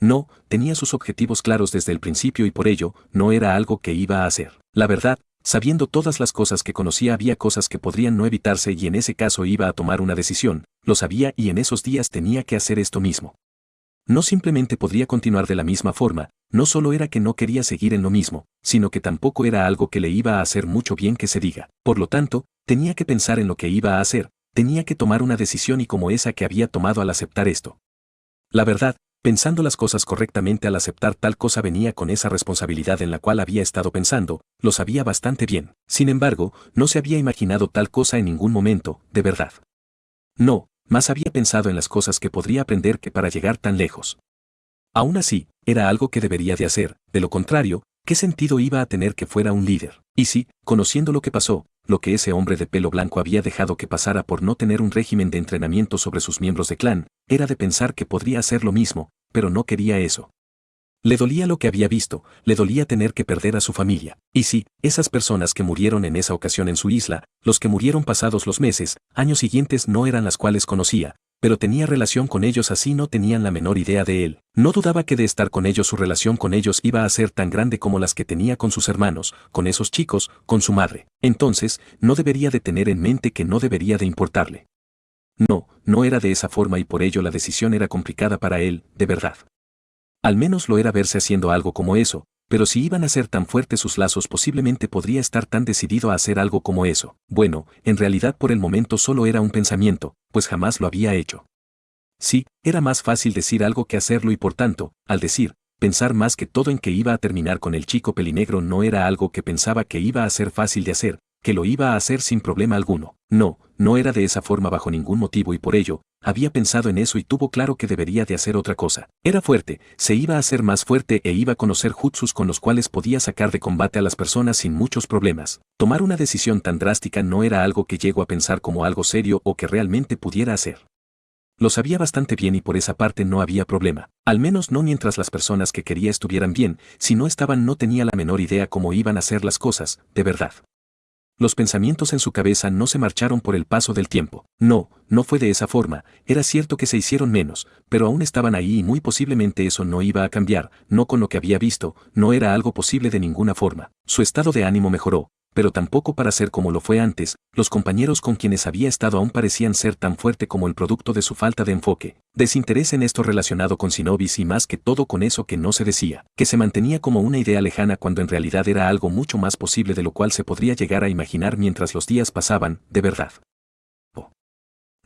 No, tenía sus objetivos claros desde el principio y por ello, no era algo que iba a hacer. La verdad, sabiendo todas las cosas que conocía, había cosas que podrían no evitarse y en ese caso iba a tomar una decisión, lo sabía, y en esos días tenía que hacer esto mismo. No simplemente podría continuar de la misma forma, no solo era que no quería seguir en lo mismo, sino que tampoco era algo que le iba a hacer mucho bien que se diga. Por lo tanto, tenía que pensar en lo que iba a hacer, tenía que tomar una decisión y como esa que había tomado al aceptar esto. La verdad, pensando las cosas correctamente al aceptar tal cosa venía con esa responsabilidad en la cual había estado pensando, lo sabía bastante bien. Sin embargo, no se había imaginado tal cosa en ningún momento, de verdad. No, más había pensado en las cosas que podría aprender que para llegar tan lejos. Aún así, era algo que debería de hacer, de lo contrario, ¿qué sentido iba a tener que fuera un líder? Y sí, conociendo lo que pasó, lo que ese hombre de pelo blanco había dejado que pasara por no tener un régimen de entrenamiento sobre sus miembros de clan, era de pensar que podría hacer lo mismo, pero no quería eso. Le dolía lo que había visto, le dolía tener que perder a su familia. Y sí, esas personas que murieron en esa ocasión en su isla, los que murieron pasados los meses, años siguientes no eran las cuales conocía, Pero tenía relación con ellos, así no tenían la menor idea de él. No dudaba que de estar con ellos su relación con ellos iba a ser tan grande como las que tenía con sus hermanos, con esos chicos, con su madre. Entonces, no debería de tener en mente que no debería de importarle. No, no era de esa forma y por ello la decisión era complicada para él, de verdad. Al menos lo era verse haciendo algo como eso, pero si iban a ser tan fuertes sus lazos posiblemente podría estar tan decidido a hacer algo como eso. Bueno, en realidad por el momento solo era un pensamiento, pues jamás lo había hecho. Sí, era más fácil decir algo que hacerlo y por tanto, al decir, pensar más que todo en que iba a terminar con el chico pelinegro no era algo que pensaba que iba a ser fácil de hacer, que lo iba a hacer sin problema alguno. No, no era de esa forma bajo ningún motivo y por ello, había pensado en eso y tuvo claro que debería de hacer otra cosa. Era fuerte, se iba a hacer más fuerte e iba a conocer jutsus con los cuales podía sacar de combate a las personas sin muchos problemas. Tomar una decisión tan drástica no era algo que llegó a pensar como algo serio o que realmente pudiera hacer. Lo sabía bastante bien y por esa parte no había problema. Al menos no mientras las personas que quería estuvieran bien, si no estaban no tenía la menor idea cómo iban a ser las cosas, de verdad. Los pensamientos en su cabeza no se marcharon por el paso del tiempo. No, no fue de esa forma, era cierto que se hicieron menos, pero aún estaban ahí y muy posiblemente eso no iba a cambiar, no con lo que había visto, no era algo posible de ninguna forma. Su estado de ánimo mejoró, pero tampoco para ser como lo fue antes, los compañeros con quienes había estado aún parecían ser tan fuerte como el producto de su falta de enfoque, desinterés en esto relacionado con Shinobi's y más que todo con eso que no se decía, que se mantenía como una idea lejana cuando en realidad era algo mucho más posible de lo cual se podría llegar a imaginar mientras los días pasaban, de verdad.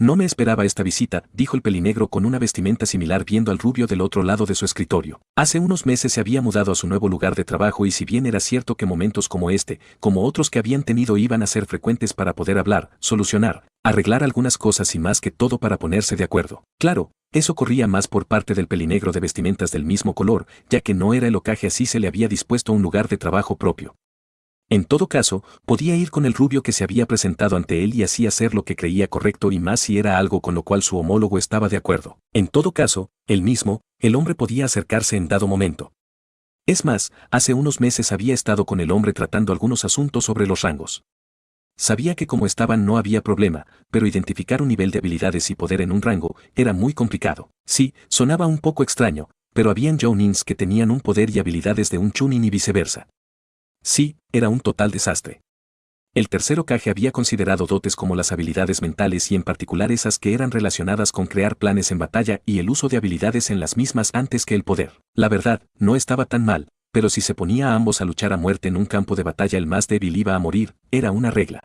No me esperaba esta visita, dijo el pelinegro con una vestimenta similar viendo al rubio del otro lado de su escritorio. Hace unos meses se había mudado a su nuevo lugar de trabajo y si bien era cierto que momentos como este, como otros que habían tenido iban a ser frecuentes para poder hablar, solucionar, arreglar algunas cosas y más que todo para ponerse de acuerdo. Claro, eso corría más por parte del pelinegro de vestimentas del mismo color, ya que no era el ocaje así se le había dispuesto un lugar de trabajo propio. En todo caso, podía ir con el rubio que se había presentado ante él y así hacer lo que creía correcto y más si era algo con lo cual su homólogo estaba de acuerdo. En todo caso, él mismo, el hombre podía acercarse en dado momento. Es más, hace unos meses había estado con el hombre tratando algunos asuntos sobre los rangos. Sabía que como estaban no había problema, pero identificar un nivel de habilidades y poder en un rango era muy complicado. Sí, sonaba un poco extraño, pero habían jounins que tenían un poder y habilidades de un chunin y viceversa. Sí, era un total desastre. El tercer Hokage había considerado dotes como las habilidades mentales y en particular esas que eran relacionadas con crear planes en batalla y el uso de habilidades en las mismas antes que el poder. La verdad, no estaba tan mal, pero si se ponía a ambos a luchar a muerte en un campo de batalla el más débil iba a morir, era una regla.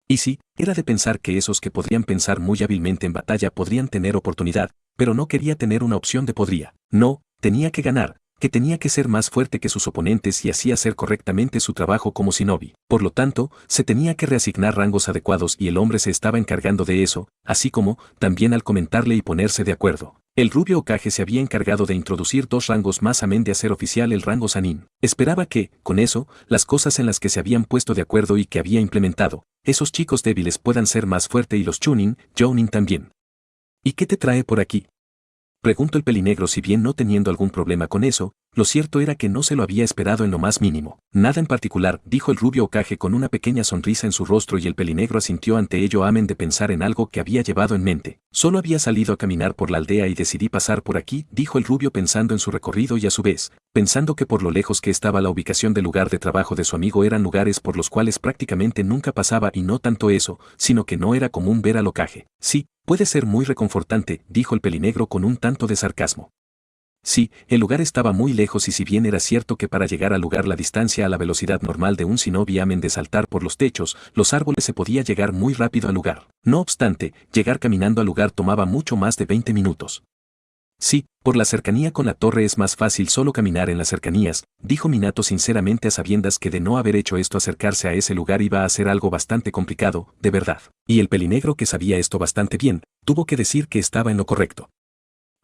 Y sí, era de pensar que esos que podrían pensar muy hábilmente en batalla podrían tener oportunidad, pero no quería tener una opción de podría. No, tenía que ganar, que tenía que ser más fuerte que sus oponentes y así hacer correctamente su trabajo como shinobi. Por lo tanto, se tenía que reasignar rangos adecuados y el hombre se estaba encargando de eso, así como, también al comentarle y ponerse de acuerdo. El rubio Hokage se había encargado de introducir 2 rangos más amén de hacer oficial el rango Sannin. Esperaba que, con eso, las cosas en las que se habían puesto de acuerdo y que había implementado, esos chicos débiles puedan ser más fuerte y los chunin, jounin también. ¿Y qué te trae por aquí?, preguntó el pelinegro si bien no teniendo algún problema con eso, lo cierto era que no se lo había esperado en lo más mínimo. Nada en particular, dijo el rubio Hokage con una pequeña sonrisa en su rostro y el pelinegro asintió ante ello amén de pensar en algo que había llevado en mente. Solo había salido a caminar por la aldea y decidí pasar por aquí, dijo el rubio pensando en su recorrido y a su vez, pensando que por lo lejos que estaba la ubicación del lugar de trabajo de su amigo eran lugares por los cuales prácticamente nunca pasaba y no tanto eso, sino que no era común ver al Hokage. Sí, puede ser muy reconfortante, dijo el pelinegro con un tanto de sarcasmo. Sí, el lugar estaba muy lejos y si bien era cierto que para llegar al lugar la distancia a la velocidad normal de un shinobi amén de saltar por los techos, los árboles se podía llegar muy rápido al lugar. No obstante, llegar caminando al lugar tomaba mucho más de 20 minutos. Sí, por la cercanía con la torre es más fácil solo caminar en las cercanías, dijo Minato sinceramente a sabiendas que de no haber hecho esto acercarse a ese lugar iba a ser algo bastante complicado, de verdad. Y el pelinegro que sabía esto bastante bien, tuvo que decir que estaba en lo correcto.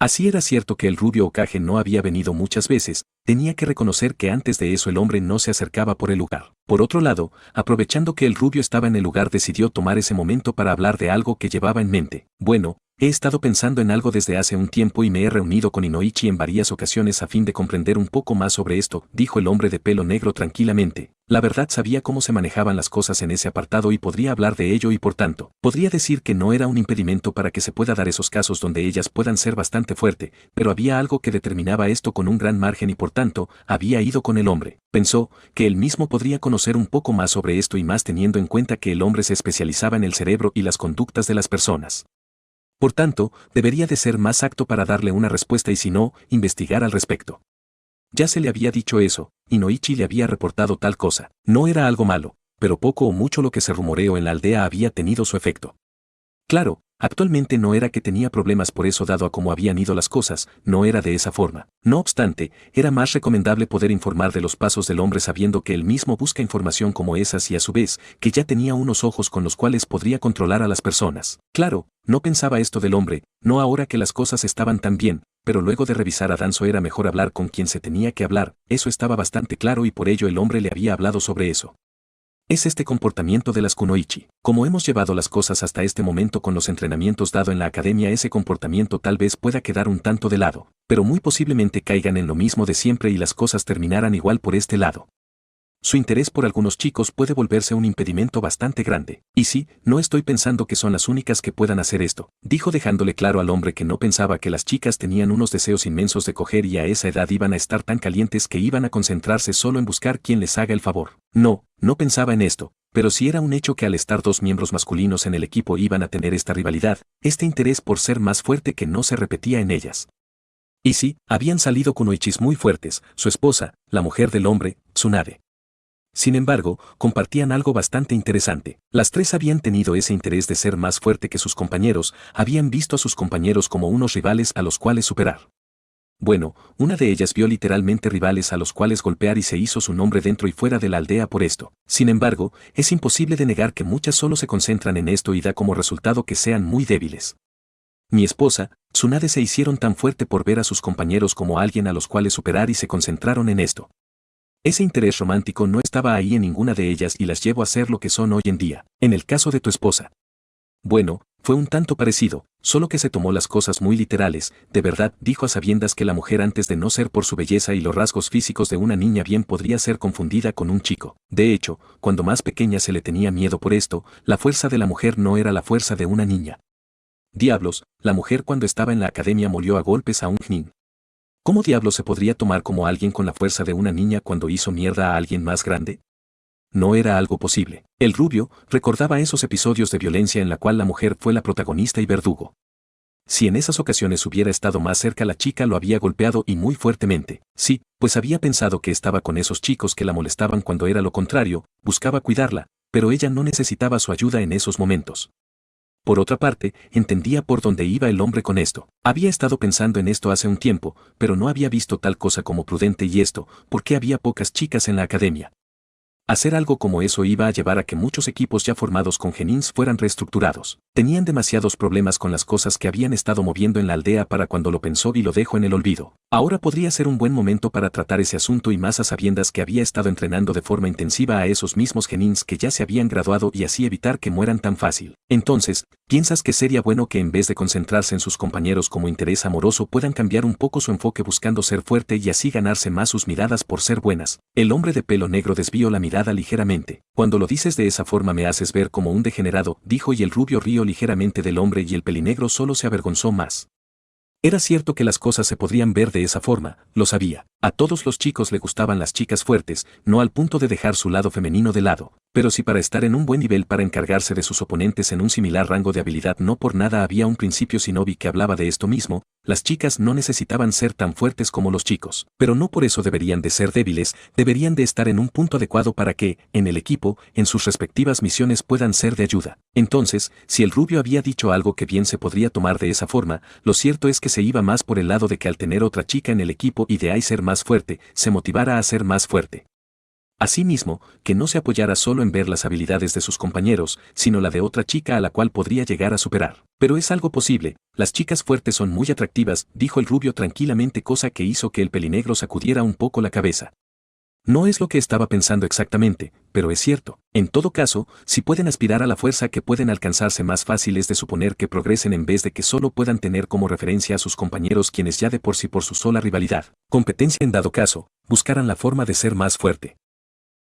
Así era cierto que el rubio Hokage no había venido muchas veces, tenía que reconocer que antes de eso el hombre no se acercaba por el lugar. Por otro lado, aprovechando que el rubio estaba en el lugar decidió tomar ese momento para hablar de algo que llevaba en mente. Bueno, he estado pensando en algo desde hace un tiempo y me he reunido con Inoichi en varias ocasiones a fin de comprender un poco más sobre esto, dijo el hombre de pelo negro tranquilamente. La verdad sabía cómo se manejaban las cosas en ese apartado y podría hablar de ello y por tanto, podría decir que no era un impedimento para que se pueda dar esos casos donde ellas puedan ser bastante fuerte, pero había algo que determinaba esto con un gran margen y por tanto, había ido con el hombre. Pensó que él mismo podría conocer un poco más sobre esto y más teniendo en cuenta que el hombre se especializaba en el cerebro y las conductas de las personas. Por tanto, debería de ser más apto para darle una respuesta y si no, investigar al respecto. Ya se le había dicho eso, y Inoichi le había reportado tal cosa. No era algo malo, pero poco o mucho lo que se rumoreó en la aldea había tenido su efecto. Claro, actualmente no era que tenía problemas por eso dado a cómo habían ido las cosas, no era de esa forma. No obstante, era más recomendable poder informar de los pasos del hombre sabiendo que él mismo busca información como esas y a su vez, que ya tenía unos ojos con los cuales podría controlar a las personas. Claro, no pensaba esto del hombre, no ahora que las cosas estaban tan bien, pero luego de revisar a Danzo era mejor hablar con quien se tenía que hablar, eso estaba bastante claro y por ello el hombre le había hablado sobre eso. Es este comportamiento de las kunoichi. Como hemos llevado las cosas hasta este momento con los entrenamientos dado en la academia, ese comportamiento tal vez pueda quedar un tanto de lado, pero muy posiblemente caigan en lo mismo de siempre y las cosas terminaran igual por este lado. Su interés por algunos chicos puede volverse un impedimento bastante grande. Y sí, no estoy pensando que son las únicas que puedan hacer esto, dijo dejándole claro al hombre que no pensaba que las chicas tenían unos deseos inmensos de coger y a esa edad iban a estar tan calientes que iban a concentrarse solo en buscar quien les haga el favor. No pensaba en esto, pero sí era un hecho que al estar dos miembros masculinos en el equipo iban a tener esta rivalidad, este interés por ser más fuerte que no se repetía en ellas. Y sí, habían salido kunoichis muy fuertes, su esposa, la mujer del hombre, Tsunade. Sin embargo, compartían algo bastante interesante. Las tres habían tenido ese interés de ser más fuerte que sus compañeros, habían visto a sus compañeros como unos rivales a los cuales superar. Bueno, una de ellas vio literalmente rivales a los cuales golpear y se hizo su nombre dentro y fuera de la aldea por esto. Sin embargo, es imposible de negar que muchas solo se concentran en esto y da como resultado que sean muy débiles. Mi esposa, Tsunade se hicieron tan fuerte por ver a sus compañeros como alguien a los cuales superar y se concentraron en esto. Ese interés romántico no estaba ahí en ninguna de ellas y las llevó a ser lo que son hoy en día. En el caso de tu esposa. Bueno, fue un tanto parecido, solo que se tomó las cosas muy literales, de verdad, dijo a sabiendas que la mujer antes de no ser por su belleza y los rasgos físicos de una niña bien podría ser confundida con un chico. De hecho, cuando más pequeña se le tenía miedo por esto, la fuerza de la mujer no era la fuerza de una niña. Diablos, la mujer cuando estaba en la academia molió a golpes a un nin. ¿Cómo diablos se podría tomar como alguien con la fuerza de una niña cuando hizo mierda a alguien más grande? No era algo posible. El rubio recordaba esos episodios de violencia en la cual la mujer fue la protagonista y verdugo. Si en esas ocasiones hubiera estado más cerca la chica lo había golpeado y muy fuertemente. Sí, pues había pensado que estaba con esos chicos que la molestaban cuando era lo contrario, buscaba cuidarla, pero ella no necesitaba su ayuda en esos momentos. Por otra parte, entendía por dónde iba el hombre con esto. Había estado pensando en esto hace un tiempo, pero no había visto tal cosa como prudente y esto, porque había pocas chicas en la academia. Hacer algo como eso iba a llevar a que muchos equipos ya formados con genins fueran reestructurados. Tenían demasiados problemas con las cosas que habían estado moviendo en la aldea para cuando lo pensó y lo dejó en el olvido. Ahora podría ser un buen momento para tratar ese asunto y más a sabiendas que había estado entrenando de forma intensiva a esos mismos genins que ya se habían graduado y así evitar que mueran tan fácil. Entonces, ¿piensas que sería bueno que en vez de concentrarse en sus compañeros como interés amoroso puedan cambiar un poco su enfoque buscando ser fuerte y así ganarse más sus miradas por ser buenas? El hombre de pelo negro desvió la mirada ligeramente. Cuando lo dices de esa forma me haces ver como un degenerado, dijo y el rubio rió ligeramente del hombre y el pelinegro solo se avergonzó más. Era cierto que las cosas se podrían ver de esa forma, lo sabía. A todos los chicos le gustaban las chicas fuertes, no al punto de dejar su lado femenino de lado, pero sí para estar en un buen nivel para encargarse de sus oponentes en un similar rango de habilidad. No por nada había un principio shinobi que hablaba de esto mismo, las chicas no necesitaban ser tan fuertes como los chicos, pero no por eso deberían de ser débiles, deberían de estar en un punto adecuado para que, en el equipo, en sus respectivas misiones puedan ser de ayuda. Entonces, si el rubio había dicho algo que bien se podría tomar de esa forma, lo cierto es que se iba más por el lado de que al tener otra chica en el equipo y de ahí ser más fuerte, se motivara a ser más fuerte. Asimismo, que no se apoyara solo en ver las habilidades de sus compañeros, sino la de otra chica a la cual podría llegar a superar. Pero es algo posible, las chicas fuertes son muy atractivas, dijo el rubio tranquilamente, cosa que hizo que el pelinegro sacudiera un poco la cabeza. No es lo que estaba pensando exactamente, pero es cierto. En todo caso, si pueden aspirar a la fuerza que pueden alcanzarse más fácil es de suponer que progresen en vez de que solo puedan tener como referencia a sus compañeros quienes ya de por sí por su sola rivalidad, competencia en dado caso, buscaran la forma de ser más fuerte.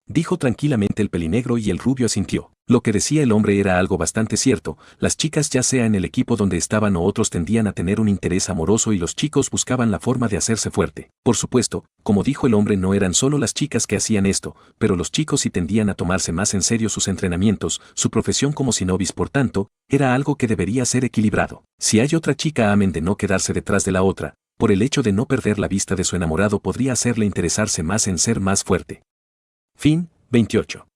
Dijo tranquilamente el pelinegro y el rubio asintió. Lo que decía el hombre era algo bastante cierto, las chicas ya sea en el equipo donde estaban o otros tendían a tener un interés amoroso y los chicos buscaban la forma de hacerse fuerte. Por supuesto, como dijo el hombre no eran solo las chicas que hacían esto, pero los chicos sí tendían a tomarse más en serio sus entrenamientos, su profesión como sinobis por tanto, era algo que debería ser equilibrado. Si hay otra chica amen de no quedarse detrás de la otra, por el hecho de no perder la vista de su enamorado podría hacerle interesarse más en ser más fuerte. Fin, 28.